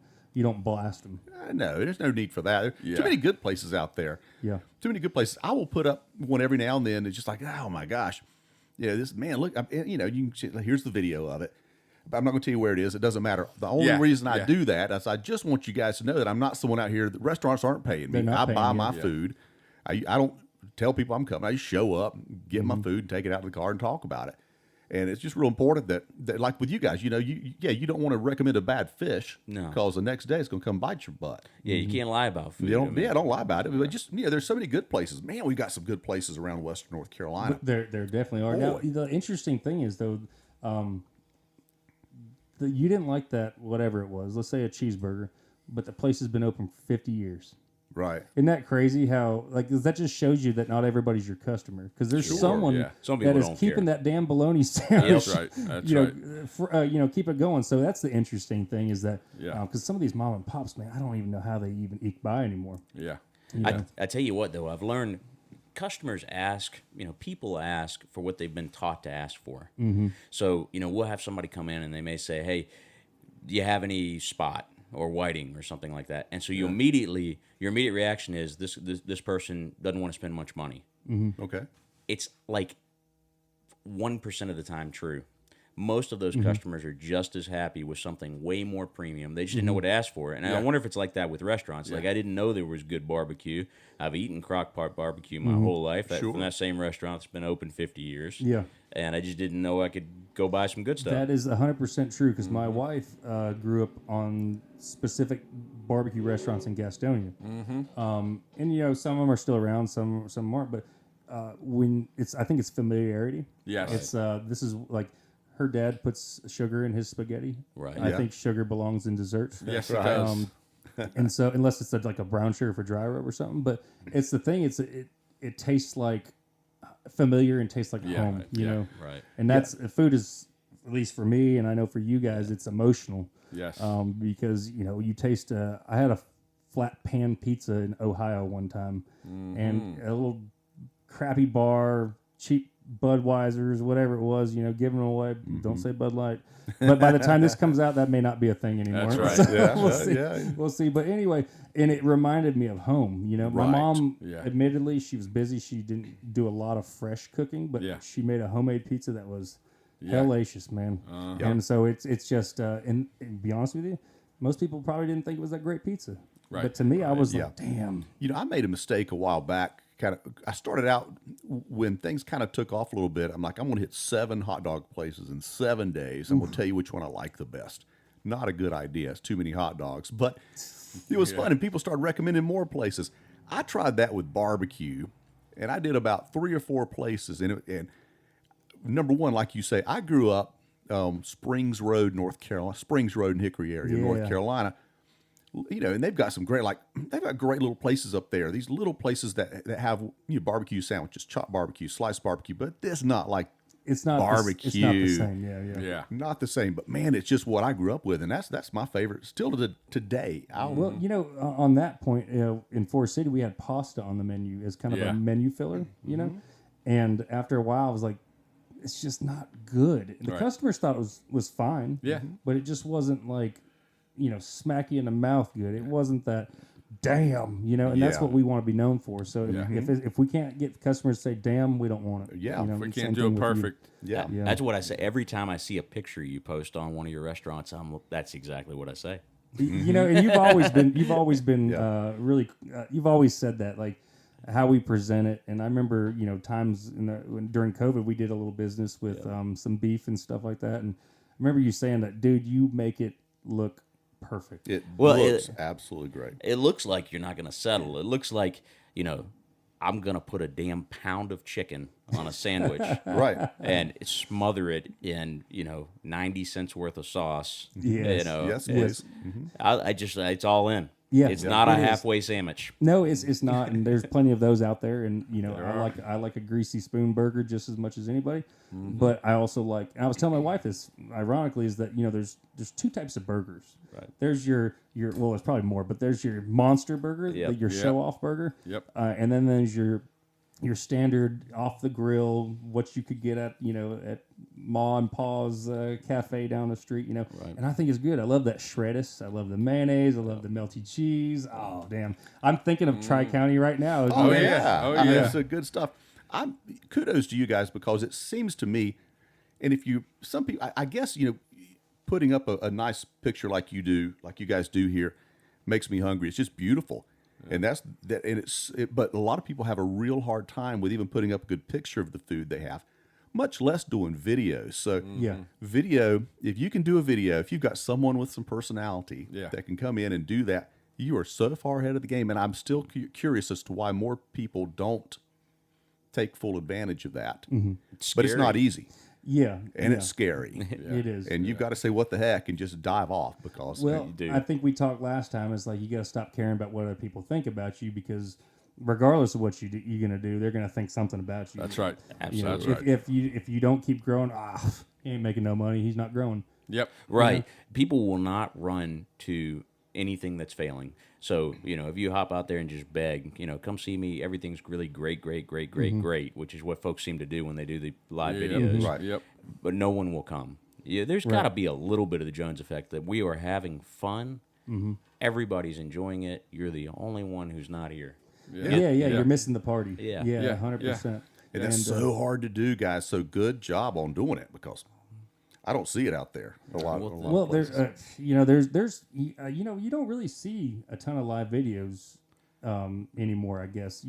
blast them.
No, there's no need for that.
Yeah.
Too many good places out there.
Yeah.
Too many good places. I will put up one every now and then. It's just like, oh my gosh, this man. Look, you can see, here's the video of it. But I'm not going to tell you where it is. It doesn't matter. The only reason I do that is I just want you guys to know that I'm not someone out here. The restaurants aren't paying me.
They're not
I
paying
buy
you.
my food. I don't tell people I'm coming. I just show up, get my food, take it out of the car, and talk about it. And it's just real important that like with you guys, you don't want to recommend a bad fish
No.
because the next day it's going to come bite your butt.
Yeah, you can't lie about food.
Don't lie about it. But just there's so many good places. Man, we've got some good places around Western North Carolina.
There definitely are. Now,
Boy.
the interesting thing is though, you didn't like that whatever it was. Let's say a cheeseburger, but the place has been open for 50 years.
Right.
Isn't that crazy? How that just shows you that not everybody's your customer, because there's someone
yeah.
Some people
that is
don't
keeping
care.
that damn bologna sandwich.
That's right. That's right.
Keep it going. So that's the interesting thing is that
Yeah.
because some of these mom and pops, man, I don't even know how they even eke by anymore.
Yeah.
I tell you what, though, I've learned customers ask, people ask for what they've been taught to ask for. Mm-hmm. So, we'll have somebody come in and they may say, "Hey, do you have any spot or whiting or something like that?" And so your immediate reaction is this person doesn't want to spend much money.
Okay.
It's like 1% of the time true. Most of those customers are just as happy with something way more premium. They just didn't know what to ask for. And I wonder if it's like that with restaurants. Like, I didn't know there was good barbecue. I've eaten crock-pot barbecue my whole life from that same restaurant that's been open 50 years.
Yeah.
And I just didn't know I could go buy some good stuff.
That is 100% true, because my wife grew up on specific barbecue restaurants in Gastonia. And some of them are still around, some aren't. But I think it's familiarity.
Yes.
It's this is like her dad puts sugar in his spaghetti.
Right.
I
Yeah.
think sugar belongs in desserts.
Yes, it
Right.
does.
And so unless it's like a brown sugar for dry rub or something, but it's the thing. It tastes like familiar and tastes like
Yeah,
home.
right.
You
Yeah.
know.
Right.
And that's food is, at least for me, and I know for you guys, it's emotional.
Yes.
Because you taste. I had a flat pan pizza in Ohio one time, and a little crappy bar, cheap Budweisers, whatever it was, giving them away. Don't say Bud Light. But by the time this comes out, that may not be a thing anymore.
That's right.
So
Yeah,
we'll see.
yeah.
We'll see. But anyway, and it reminded me of home. My
Right.
mom,
Yeah.
admittedly, she was busy. She didn't do a lot of fresh cooking, but
Yeah.
she made a homemade pizza that was
Yeah.
hellacious, man. And so it's just, and be honest with you, most people probably didn't think it was that great pizza.
Right.
But to me, I was
Yeah.
like, damn.
I made a mistake a while back. I started out when things kind of took off a little bit. I'm like, I'm going to hit 7 hot dog places in 7 days. I'm going to tell you which one I like the best. Not a good idea. It's too many hot dogs. But it was fun, and people started recommending more places. I tried that with barbecue, and I did about 3 or 4 places. And number one, like you say, I grew up Springs Road, North Carolina, Springs Road in Hickory area,
Yeah.
North Carolina. And they've got some great, they've got great little places up there. These little places that have barbecue sandwiches, chopped barbecue, sliced barbecue, but it's not like
It's not
barbecue.
it's not the same. Yeah.
Yeah.
not the same. But man, it's just what I grew up with, and that's my favorite still to today.
Well, on that point, in Forest City, we had pasta on the menu as kind of
Yeah.
a menu filler, And after a while, I was like, it's just not good. The
Right.
customers thought it was fine.
Yeah.
But it just wasn't like, smack you in the mouth good. It wasn't that, damn, and that's
Yeah.
what we want to be known for. So
Yeah.
if we can't get customers to say, damn, we don't want it.
Yeah. If
We
same
can't do
thing
it
with you.
perfect.
yeah.
Yeah.
That's what I say every time I see a picture you post on one of your restaurants. That's exactly what I say.
And you've always been
Yeah.
really, you've always said that, like how we present it. And I remember, times during COVID, we did a little business with some beef and stuff like that. And I remember you saying that, dude, you make it look perfect.
It
Well,
looks absolutely great.
It looks like you're not going to settle. It looks like, I'm going to put a damn pound of chicken on a sandwich
Right.
and smother it in, 90 cents worth of sauce.
Yes.
Yes,
it's-
please.
I just, it's all in.
Yeah.
It's
Yeah.
not a
It is.
halfway sandwich.
No, it's not, and there's plenty of those out there. And I like a greasy spoon burger just as much as anybody. But I also like. And I was telling my wife this. Ironically, is that there's 2 types of burgers.
Right.
There's your well, there's probably more, but there's your monster burger,
Yep.
your
Yep.
show off burger.
Yep.
And then there's your standard off the grill, what you could get at at Ma and Pa's cafe down the street, And I think it's good. I love that shreddis. I love the mayonnaise. I love the melty cheese. Oh damn! I'm thinking of Tri County right now.
Oh
yeah.
yeah.
Oh,
I mean,
yeah.
it's a good stuff. Kudos to you guys, because it seems to me, and some people, I guess, putting up a nice picture like you guys do here, makes me hungry. It's just beautiful. And that's that. And but a lot of people have a real hard time with even putting up a good picture of the food they have, much less doing videos. So
Yeah.
video, if you can do a video, if you've got someone with some personality
Yeah.
that can come in and do that, you are so far ahead of the game. And I'm still curious as to why more people don't take full advantage of that. But it's not easy,
Yeah,
and
yeah.
it's scary.
It is.
And you've got to say what the heck and just dive off, because
Well,
you do.
I think we talked last time. It's like you got to stop caring about what other people think about you, because regardless of what you're going to do, they're going to think something about you.
That's right.
You know,
Absolutely.
That's right.
if you don't keep growing, he ain't making no money. He's not growing.
Yep.
Right. People will not run to anything that's failing. So, if you hop out there and just beg, come see me, everything's really great, which is what folks seem to do when they do the live
Yep.
videos.
Right.
Yep.
But no one will come. Yeah, there's got to be a little bit of the Jones effect that we are having fun. Everybody's enjoying it. You're the only one who's not here.
Yeah, you're missing the party.
Yeah.
yeah,
Yeah,
100%.
And it's so hard to do, guys. So good job on doing it, because I don't see it out there a lot.
Well,
of
there's
places.
you don't really see a ton of live videos anymore. I guess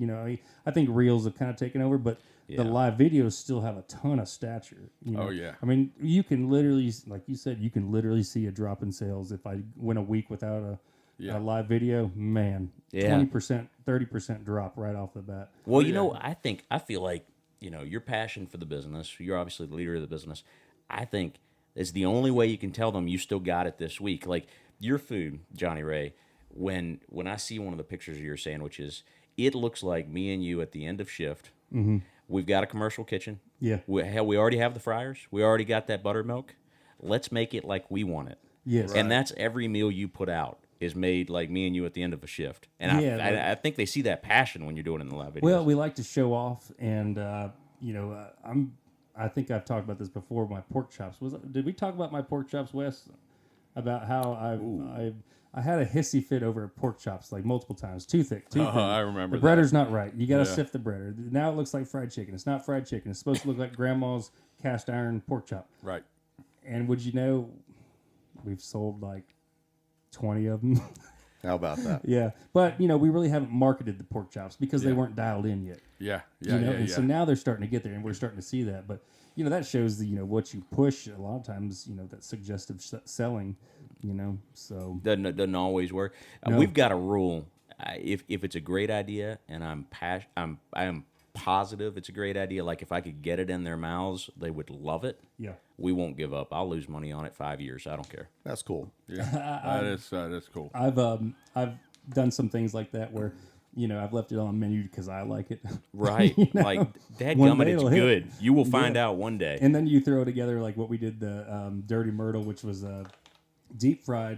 I think reels have kind of taken over, but the live videos still have a ton of stature.
Oh, yeah.
I mean, you can literally, like you said, you can literally see a drop in sales if I went a week without
Yeah.
live video, man,
Yeah.
20%, 30% drop right off the bat.
Well, you know, I feel like, you know, your passion for the business, you're obviously the leader of the business. I think is the only way you can tell them you still got it this week. Like your food, Johnny Ray, when I see one of the pictures of your sandwiches, it looks like me and you at the end of shift. Mm-hmm. We've got a commercial kitchen.
Yeah.
We already have the fryers. We already got that buttermilk. Let's make it like we want it.
Yes.
And that's every meal you put out is made like me and you at the end of a shift. And
Yeah,
I think they see that passion when you're doing it in the live videos.
Well, we like to show off, and I think I've talked about this before. My pork chops did we talk about my pork chops, Wes? About how I had a hissy fit over pork chops like multiple times. Too thick, too thin.
I remember
the breader's not right. You got to sift the breader. Now it looks like fried chicken. It's not fried chicken. It's supposed to look like grandma's cast iron pork chop.
Right.
And would you know, we've sold like 20 of them.
How about that?
Yeah, but we really haven't marketed the pork chops because they weren't dialed in yet.
Yeah.
And so now they're starting to get there, and we're starting to see that. But that shows what you push. A lot of times, that suggestive selling. So
doesn't always work.
No.
We've got a rule. If it's a great idea, and I am positive it's a great idea. Like if I could get it in their mouths, they would love it.
Yeah.
We won't give up. I'll lose money on it 5 years. I don't care.
That's cool.
Yeah. That's cool.
I've done some things like that where I've left it on the menu because I like it.
Right. Like
One
dadgummit,
day
it's
it'll hit.
good. You will find out one day.
And then you throw together like what we did the Dirty Myrtle, which was a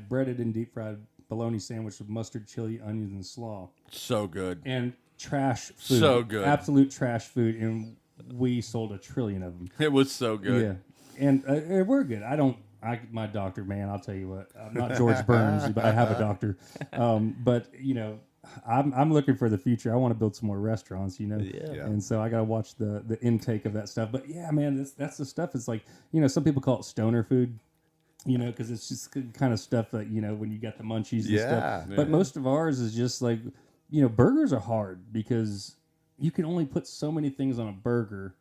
breaded and deep fried bologna sandwich with mustard, chili, onions, and slaw.
So good.
And trash food.
So good.
Absolute trash food. And we sold 1 trillion of them.
It was so good.
Yeah. And we're good. My doctor, man, I'll tell you what, I'm not George Burns, but I have a doctor. But, I'm looking for the future. I want to build some more restaurants,
Yeah.
And so I got to watch the intake of that stuff. But yeah, man, that's the stuff. It's like, some people call it stoner food. Because it's just kind of stuff that, when you got the munchies and stuff.
Yeah.
But most of ours is just like, burgers are hard because you can only put so many things on a burger.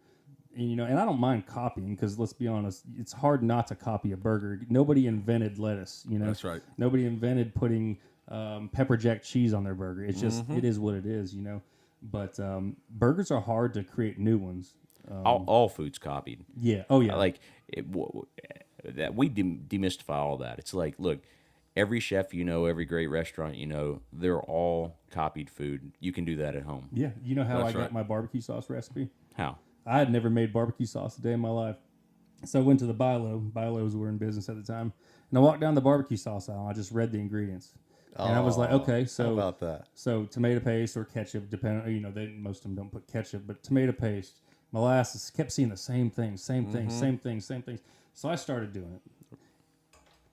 And, and I don't mind copying because let's be honest, it's hard not to copy a burger. Nobody invented lettuce,
That's right.
Nobody invented putting pepper jack cheese on their burger. It's just, it is what it is, But burgers are hard to create new ones.
All food's copied.
Yeah. Oh, yeah.
Like that we demystify all that. It's like, look, every chef every great restaurant they're all copied food. You can do that at home.
Yeah. You know how
That's
I
right.
got my barbecue sauce recipe?
How?
I had never made barbecue sauce a day in my life. So I went to the Bilo. Bilos were in business at the time. And I walked down the barbecue sauce aisle. I just read the ingredients. And I was like, okay, so
How about that?
So tomato paste or ketchup, depending, most of them don't put ketchup, but tomato paste, molasses, kept seeing the same thing. So I started doing it.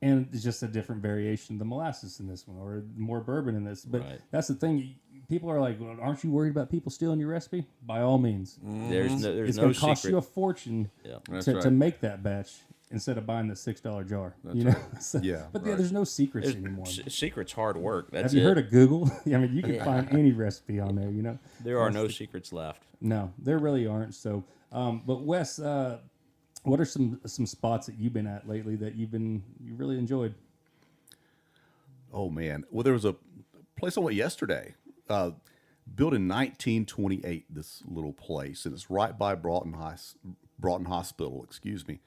And it's just a different variation of the molasses in this one or more bourbon in this. But that's the thing. People are like, well, aren't you worried about people stealing your recipe? By all means.
There's
It's
no
going to cost
secret.
you a fortune
That's
to
right.
make that batch instead of buying the $6 jar. So,
Yeah,
but there's no secrets
There's-
anymore.
Secret's hard work. That's
Have you
it.
heard of Google? I mean, you can find any recipe on there.
There are no secrets left.
No, there really aren't. So, but Wes, what are some spots that you've been at lately that you really enjoyed?
Oh man. Well, there was a place I went yesterday. Built in 1928. This little place, and it's right by Broughton Hospital. Excuse me,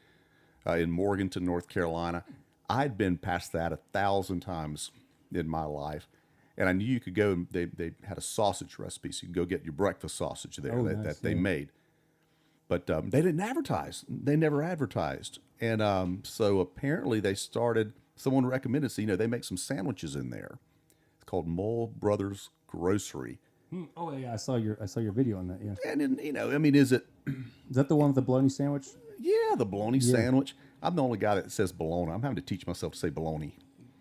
in Morganton, North Carolina. I'd been past that 1,000 times in my life, and I knew you could go. They had a sausage recipe, so you could go get your breakfast sausage there that they made. But they didn't advertise. They never advertised, and so apparently they started. Someone recommended, so they make some sandwiches in there. It's called Mole Brothers Grocery.
Oh yeah, I saw your video on that. Yeah,
And then, is it?
is that the one with the bologna sandwich?
Yeah, the bologna sandwich. I'm the only guy that says bologna. I'm having to teach myself to say bologna.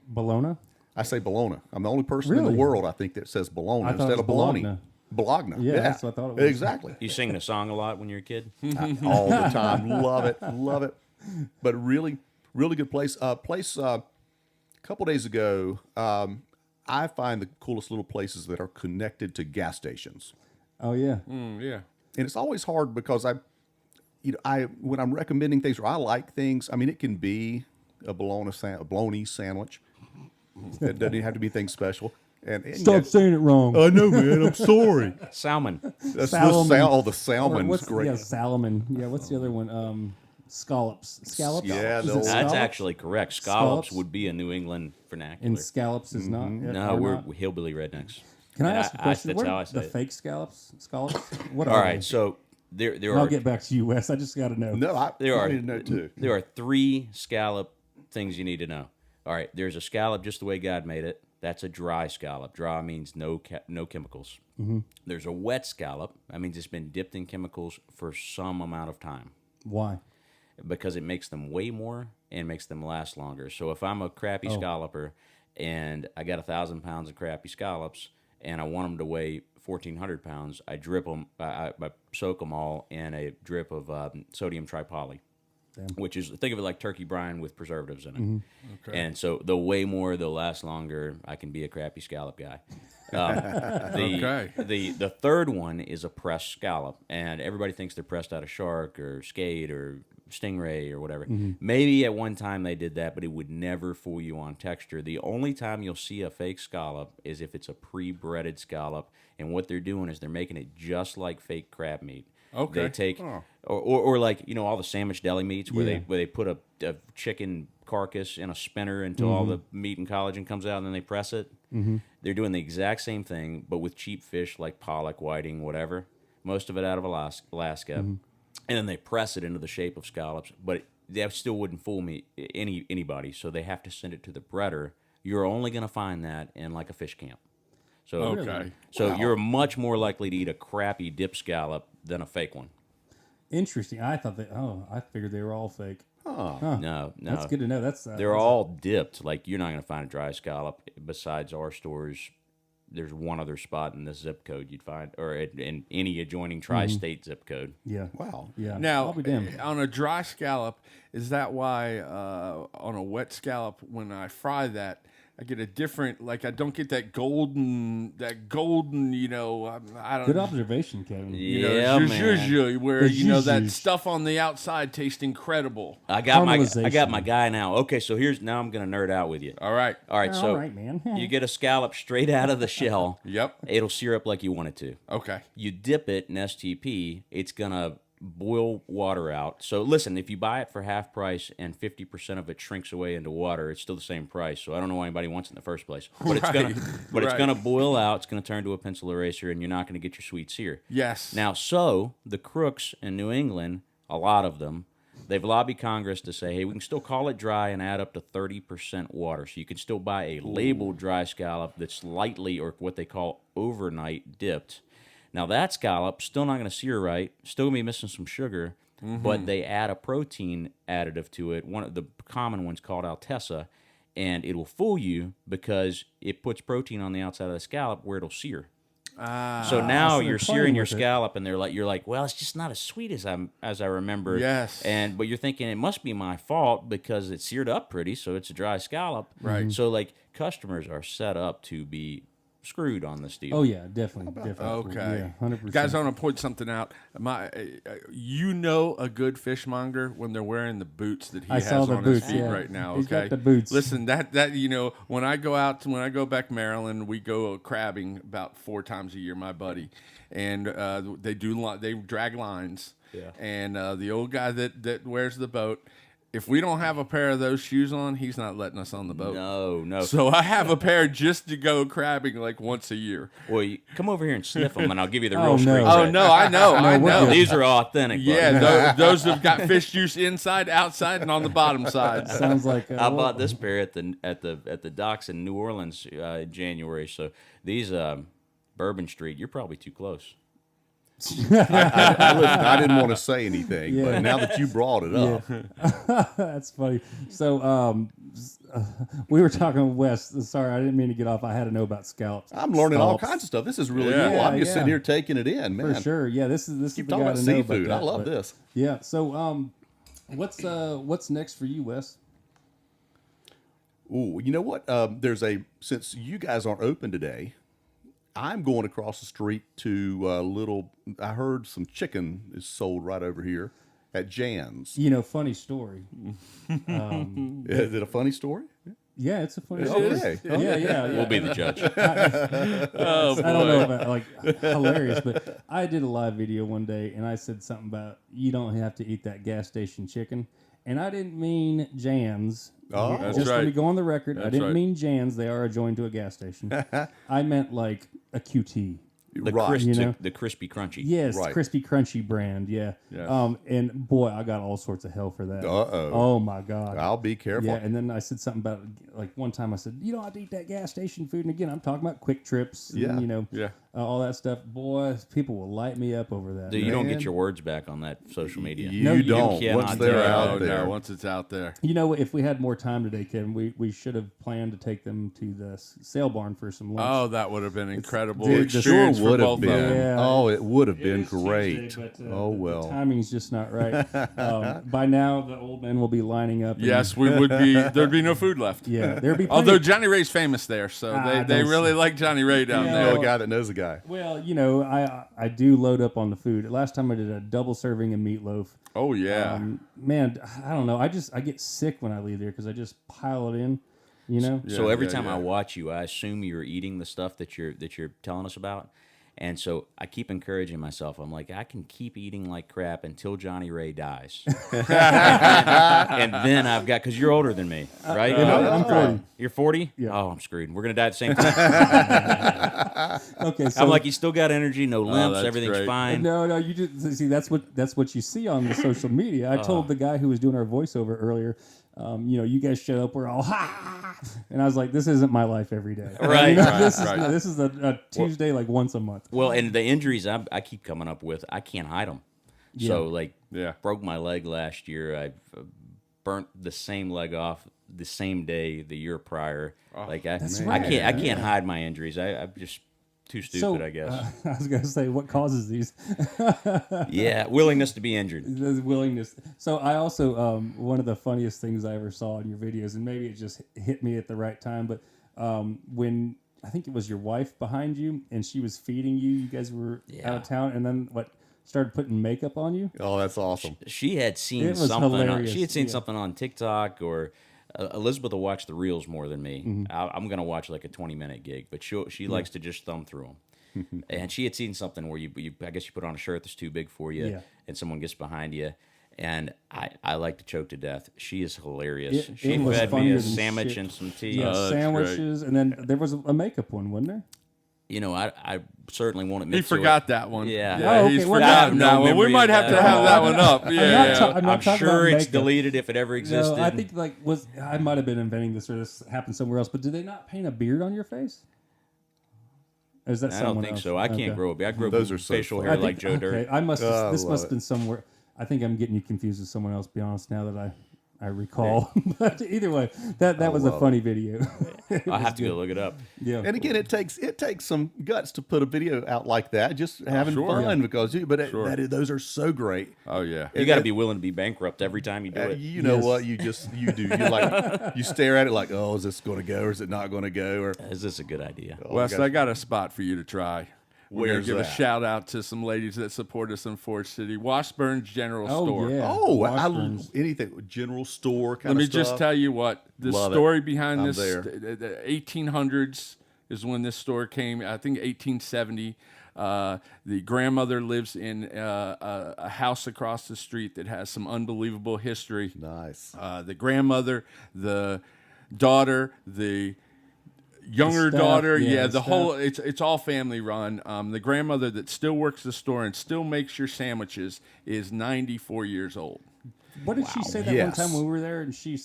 Bologna?
I say bologna. I'm the only person in
Really?
the world, I think, that says bologna
I thought
instead
it was
of bologna.
Bologna.
Bologna.
Yeah, that's what I thought it was.
Exactly.
You sing the song a lot when you're a kid?
All the time. Love it. But really, really good place. A couple days ago, I find the coolest little places that are connected to gas stations.
Oh yeah.
Yeah.
And it's always hard because when I'm recommending things or I like things, I mean, it can be a bologna sandwich, It doesn't even have to be anything special. And
Stop saying it wrong.
I know, man. I'm sorry.
Salmon.
That's
Salmon.
the salmon's
What's,
great.
Yeah, salmon. Yeah, what's the other one? Scallops. Scallops?
Yeah,
Is it
those-
That's
scallops?
actually correct. Scallops would be a New England vernacular.
And scallops is not.
No,
are
we're
not?
hillbilly rednecks.
Can I
And
ask a question?
that's
What
how
are
I say
the
it.
fake scallops? Scallops? What
All
are
right,
they?
so there
And I'll
are
get back to you, Wes. I just got to know.
No, I
There are.
need to know too.
there are 3 scallop things you need to know. All right, there's a scallop just the way God made it. That's a dry scallop. Dry means no chemicals. There's a wet scallop. That means it's been dipped in chemicals for some amount of time,
Why?
because it makes them weigh more and makes them last longer. So if I'm a crappie scalloper and I got 1,000 pounds of crappie scallops and I want them to weigh 1,400 pounds, I drip them, I soak them all in a drip of sodium tripoly, which is, think of it like turkey brine with preservatives in it. Okay. And so they'll weigh more, they'll last longer. I can be a crappie scallop guy. The third one is a pressed scallop, and everybody thinks they're pressed out of shark or skate or stingray or whatever. Maybe at one time they did that, but it would never fool you on texture. The only time you'll see a fake scallop is if it's a pre-breaded scallop, and what they're doing is they're making it just like fake crab meat.
Okay.
They take or like, you know, all the sandwich deli meats where
Yeah.
they put a chicken carcass in a spinner until all the meat and collagen comes out, and then they press it. They're doing the exact same thing, but with cheap fish like pollock, whiting, whatever. Most of it out of Alaska, and then they press it into the shape of scallops. But that still wouldn't fool anybody. So they have to send it to the breader. You're only going to find that in like a fish camp. So
Okay.
So you're much more likely to eat a crappy dip scallop than a fake one.
Interesting. I thought that. Oh, I figured they were all fake.
No.
That's good to know. That's
They're all dipped. Like, you're not going to find a dry scallop besides our stores. There's one other spot in this zip code you'd find, or in any adjoining tri-state zip code.
Yeah.
Wow.
Yeah.
Now,
I'll be damned.
on a dry scallop, is that why on a wet scallop, when I fry that, I get a different, like, I don't get that golden, you know, I don't
Good observation, Kevin.
you know,
Yeah, man.
zhuzh, where,
The
you know, that
zhuzh.
stuff on the outside tastes incredible.
I got
Caramelization.
my guy now. Okay, so now I'm going to nerd out with you.
All right.
All right, so
All right, man.
you get a scallop straight out of the shell.
Yep.
It'll sear up like you want it to.
Okay.
You dip it in STP, it's going to boil water out. So listen, if you buy it for half price and 50% of it shrinks away into water, it's still the same price. So I don't know why anybody wants it in the first place. But it's
Right.
it's gonna boil out. It's gonna turn to a pencil eraser, and you're not gonna get your sweet sear.
Yes.
Now, so the crooks in New England, a lot of them, they've lobbied Congress to say, hey, we can still call it dry and add up to 30% water. So you can still buy a labeled dry scallop that's lightly, or what they call overnight dipped. Now, that scallop, still not going to sear right, still going to be missing some sugar, but they add a protein additive to it, one of the common ones called Altessa, and it will fool you because it puts protein on the outside of the scallop where it'll sear. So now
so
you're
they're
searing
playing
your
with it.
scallop, and you're like, well, it's just not as sweet as I remember.
Yes.
But you're thinking it must be my fault because it's seared up pretty, so it's a dry scallop.
Right.
So like customers are set up to be screwed on this deal.
Oh yeah, definitely.
Okay.
Yeah, 100%.
Guys, I want to point something out. You know a good fishmonger when they're wearing the boots that he
I
has
saw the
on
boots,
his feet
yeah.
right now.
He's
Okay,
got the boots.
Listen, that you know, when I go back Maryland, we go crabbing about 4 times a year. My buddy, and they drag lines.
Yeah.
And the old guy that wears the boat. If we don't have a pair of those shoes on, he's not letting us on the boat.
No.
So I have a pair just to go crabbing like once a year.
Well, come over here and sniff them, and I'll give you the
Oh,
real street
no.
Oh
cred.
no, I know, I
we're
know.
good.
These are authentic. buddy.
Yeah, those have got fish juice inside, outside, and on the bottom side.
Sounds like
I bought this pair at the docks in New Orleans in January. So these Bourbon Street, you're probably too close.
I didn't want to say anything,
Yeah.
but now that you brought it up,
That's funny. So we were talking with Wes. Sorry, I didn't mean to get off. I had to know about scallops.
I'm learning all
Scallops.
kinds of stuff. This is really
Yeah.
cool. I'm just
Yeah,
sitting
yeah.
here taking it in, man.
For sure. Yeah, this is
Keep
the
talking
guy
about
to know
seafood.
about
I
that,
love
but-
this.
Yeah. So what's next for you, Wes?
Ooh, you know what? Since you guys aren't open today, I'm going across the street to I heard some chicken is sold right over here at Jan's.
You know, funny story.
Is it a funny story?
Yeah, it's a funny.
Okay.
Yeah.
We'll be the judge.
Oh,
I don't know about like hilarious, but I did a live video one day and I said something about you don't have to eat that gas station chicken, and I didn't mean Jan's.
Oh,
That's
Just let
right.
me go on the record. I
That's
didn't
right.
mean Jan's. They are adjoined to a gas station. I meant like a QT.
The,
Right.
crisp,
You know?
the crispy crunchy.
Yes,
Right.
crispy crunchy brand. Yeah.
Yes.
And boy, I got all sorts of hell for that.
Uh-oh.
Oh my god.
I'll be careful.
Yeah, and then I said something about like one time I said you don't have to eat that gas station food, and again I'm talking about Quick Trips. And,
Yeah.
you know.
Yeah.
All that stuff. Boy, people will light me up over that.
You don't
Man.
get your words back on that social media.
You
No, you
don't.
cannot
Once they're
do it.
out there.
No, once it's out there.
You know, if we had more time today, Kevin, we should have planned to take them to the sale barn for some lunch.
Oh, that would have been incredible
Dude,
It sure
experience for
would have
both
been.
of them.
Yeah.
Oh, it would have
It
been
is
great.
Tuesday, but,
Oh,
the
well.
timing's just not right. By now, the old men will be lining up. and-
Yes, we would be. There'd be no food left.
Yeah, there'd be.
Although
plenty-
Johnny Ray's famous there, so they
don't
really like Johnny Ray down
Yeah.
You know
there.
a guy that knows a guy.
Well, you know, I do load up on the food. Last time I did a double serving of meatloaf.
Oh yeah.
Man, I don't know. I get sick when I leave there because I just pile it in. You know.
So every
yeah,
time
yeah.
I watch you, I assume you're eating the stuff that you're telling us about. And so I keep encouraging myself. I'm like, I can keep eating like crap until Johnny Ray dies. And then I've got, because you're older than me, right?
I'm 40.
You're 40?
Yeah.
Oh, I'm screwed. We're going to die at the same time.
Okay, so
I'm like, you still got energy, no limps,
that's
everything's
great.
fine.
No, you just see that's what you see on the social media. I told the guy who was doing our voiceover earlier, you know, you guys showed up, we're all ha, and I was like, this isn't my life every day.
Right,
You know,
right,
this is
right.
this is a Tuesday like once a month.
Well, and the injuries I keep coming up with, I can't hide them. So, like,
Yeah.
broke my leg last year. I burnt the same leg off the same day the year prior. Like, I
right.
can't hide my injuries. I'm just too stupid, I guess.
I was gonna say, what causes these?
Yeah, willingness to be injured.
The willingness. So I also one of the funniest things I ever saw in your videos, and maybe it just hit me at the right time, but when I think it was your wife behind you, and she was feeding you. You guys were out of town, and then started putting makeup on you.
Oh, that's awesome.
She had seen
It was
something.
hilarious,
She had seen
yeah.
something on TikTok, or Elizabeth will watch the reels more than me.
Mm-hmm.
I'm gonna watch like a 20-minute gig, but she likes to just thumb through them. And she had seen something where you I guess you put on a shirt that's too big for you,
Yeah.
and someone gets behind you. And I like to choke to death. She is hilarious.
It
She
was
fed me
funnier
a
than
sandwich
shit.
and some tea.
Yeah,
that's
sandwiches, and then there was a makeup one, wasn't there?
You know, I certainly won't admit
He
to
forgot
it.
that one.
Yeah.
Oh, okay,
He's
well,
forgotten
no
that one. We
memory
might
of
have to
that.
have that one up. Yeah.
I'm not
I'm
talking
sure
about
it's
makeup.
deleted if it ever existed.
No, I think I might have been inventing this, or this happened somewhere else. But did they not paint a beard on your face? Or is that
I
someone
don't think
else?
so. I can't
Okay.
grow a beard. I grow
Those are so
facial
fun.
hair
I think-
like Joe Dirt.
Okay, I must.
I
This
love
must have
it.
been somewhere. I think I'm getting you confused with someone else. To be honest, now that I recall. But either way, that was a
love
funny video.
I'll have to go look it up.
Yeah.
And again, it takes some guts to put a video out like that, just having
sure.
fun because
Sure.
those are so great.
Oh yeah.
You got to be willing to be bankrupt every time you do it.
You know
Yes.
what? You do. You like you stare at it like, oh, is this going to go or is it not going to go? Or
Is this a good idea?
Wes,
gosh.
I got a spot for you to try. We're gonna
Where's
give a
that?
shout out to some ladies that support us in Ford City. Washburn's General
Oh,
Store.
yeah.
oh, I
Washburn's.
anything general store kind
Let me
of stuff.
just tell you what the
Love it.
story behind
I'm
this.
there.
The 1800s is when this store came. I think 1870. The grandmother lives in a house across the street that has some unbelievable history.
Nice.
The grandmother, the daughter, the younger
staff,
daughter,
yeah, the
the
staff.
whole it's all family run. The grandmother that still works the store and still makes your sandwiches is 94 years old.
What did she say that
Yes.
one time when we were there, and she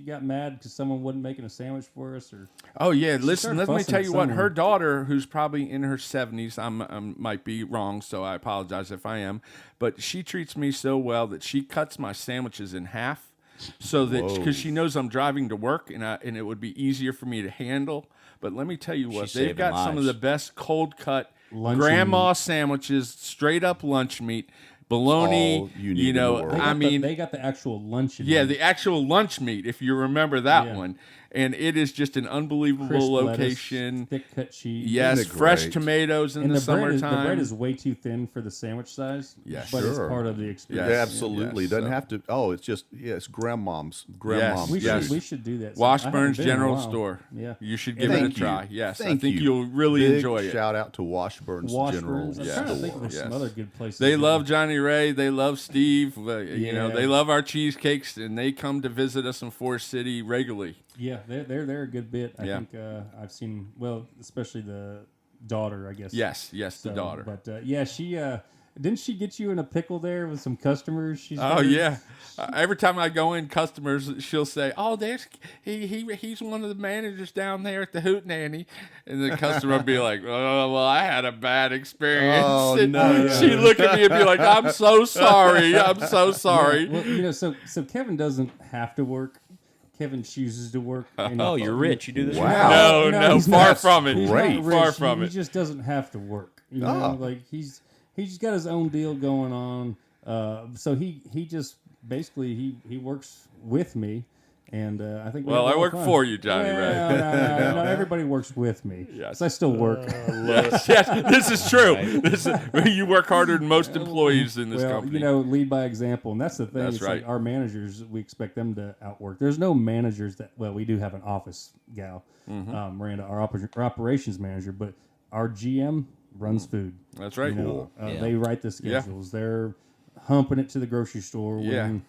got mad because someone wasn't making a sandwich for us, or
Oh yeah, listen.
started
Let me
fussing
tell
at
you what.
someone.
Her daughter, who's probably in her 70s, I might be wrong, so I apologize if I am. But she treats me so well that she cuts my sandwiches in half, so that because she knows I'm driving to work and it would be easier for me to handle. But let me tell you what,
She's
they've
saving
got some of
lives.
the best cold cut
Luncheon
grandma sandwiches, straight up lunch meat, bologna.
all you need in the world.
they
I
got
mean,
they got the actual luncheon.
yeah, the actual lunch meat, if you remember that
Yeah.
one. and it is just an unbelievable
Crisp
location.
lettuce, thick cut cheese.
Yes,
Isn't it
fresh
great?
tomatoes in
And
the
the bread
summertime.
is way too thin for the sandwich size.
Yes.
but it's
Sure.
part of the experience.
Yes.
Absolutely.
Yes.
Doesn't have to. Oh, it's just it's grandmom's. Grandmom's.
We
Yes.
should we should do that. I haven't
Washburn's
been in a
General
while.
Store.
Yeah.
You should give it a
Thank you.
try. Yes, I
Thank
think
you.
you'll really
Big
enjoy it.
Shout out to Washburn's General
Washburn's. I'm
Yeah.
trying to
Store.
think of some
Yes.
other good places.
They
that-
love Johnny Ray. They love Steve. You know,
Yeah.
they love our cheesecakes, and they come to visit us in Forest City regularly.
Yeah, they're a good bit. I
Yeah.
think I've seen, well, especially the daughter, I guess.
Yes, the
So,
daughter.
But yeah, she didn't she get you in a pickle there with some customers? She's
Oh
got-
yeah! Every time I go in, customers she'll say, "Oh, there's he's one of the managers down there at the Hoot Nannie," and the customer will be like, "Oh, well, I had a bad experience."
Oh,
And
no.
she'd look at me and be like, "I'm so sorry. I'm so sorry."
Well, you know, so Kevin doesn't have to work. Kevin chooses to work. and-
Oh, you're rich. You do this.
Wow.
No,
he's
far
not-
from it.
he's
Great.
not rich.
Far from
he
it.
just doesn't have to work. You know,
Ah.
like he's just got his own deal going on. So he just basically he works with me, and I think. we
Well,
have a
I
lot
work
of fun.
for you, Johnny Ray.
No, everybody works with me.
Yes.
So I still work.
Yes, this is true. You work harder than most employees in this
Well,
company.
you know, lead by example, and that's the thing.
That's
It's
right.
like our managers, we expect them to outwork. There's no managers that. Well, we do have an office gal,
Mm-hmm.
Miranda, our operations manager, but our GM runs food.
That's right.
You know,
Yeah.
They write the schedules. They're humping it to the grocery store. When,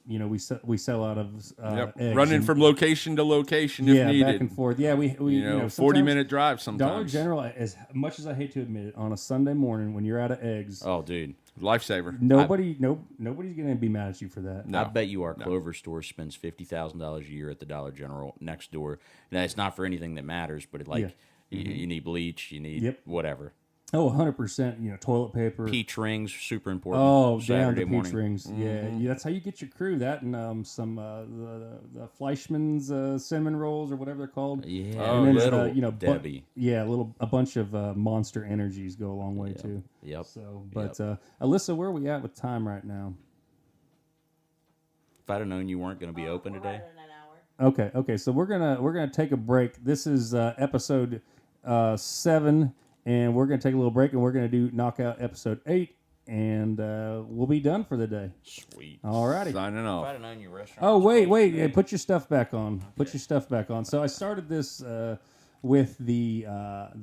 you know, we sell out of
Yep.
eggs
Running
and-
from location to location
yeah,
if needed.
back and forth. Yeah, we
You know,
sometimes
40-minute drive sometimes.
Dollar General, as much as I hate to admit it, on a Sunday morning when you're out of eggs,
Oh, dude.
Lifesaver.
nobody's going to be mad at you for that.
No.
I bet you our Clover store spends $50,000 a year at the Dollar General next door. Now, it's not for anything that matters, but you need bleach, you need
Yep.
whatever.
Oh, 100%. You know, toilet paper.
Peach rings, super important.
Oh, down
Saturday
to peach
morning.
rings. Yeah, that's how you get your crew. That and some the Fleischmann's cinnamon rolls or whatever they're called.
Yeah,
Oh,
and then
little
you know,
Debbie.
a bunch of Monster Energies go a long way too.
Yep.
So, but Alyssa, where are we at with time right now?
If I'd have known you weren't going to be open
We're
today.
right in an hour.
Okay. So we're gonna take a break. This is episode 7, and we're gonna take a little break, and we're gonna do knockout episode 8, and we'll be done for the day.
Sweet.
Alrighty.
Signing
If
off.
I'd have known your restaurant.
Oh,
was
wait.
closed
Hey,
today.
put your stuff back on. Put your stuff back on. So I started this with the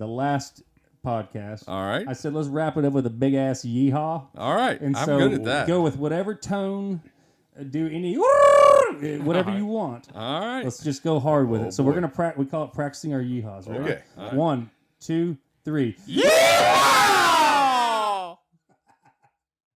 last podcast.
All right.
I said, let's wrap it up with a big ass yeehaw.
All right.
And
I'm
so
good at that.
go with whatever tone, do any whatever you want.
All right.
Let's just go hard with
Oh,
it. So we're
boy.
gonna we call it practicing our yeehaws. Right?
Okay.
1, 2, 3.
Yeah!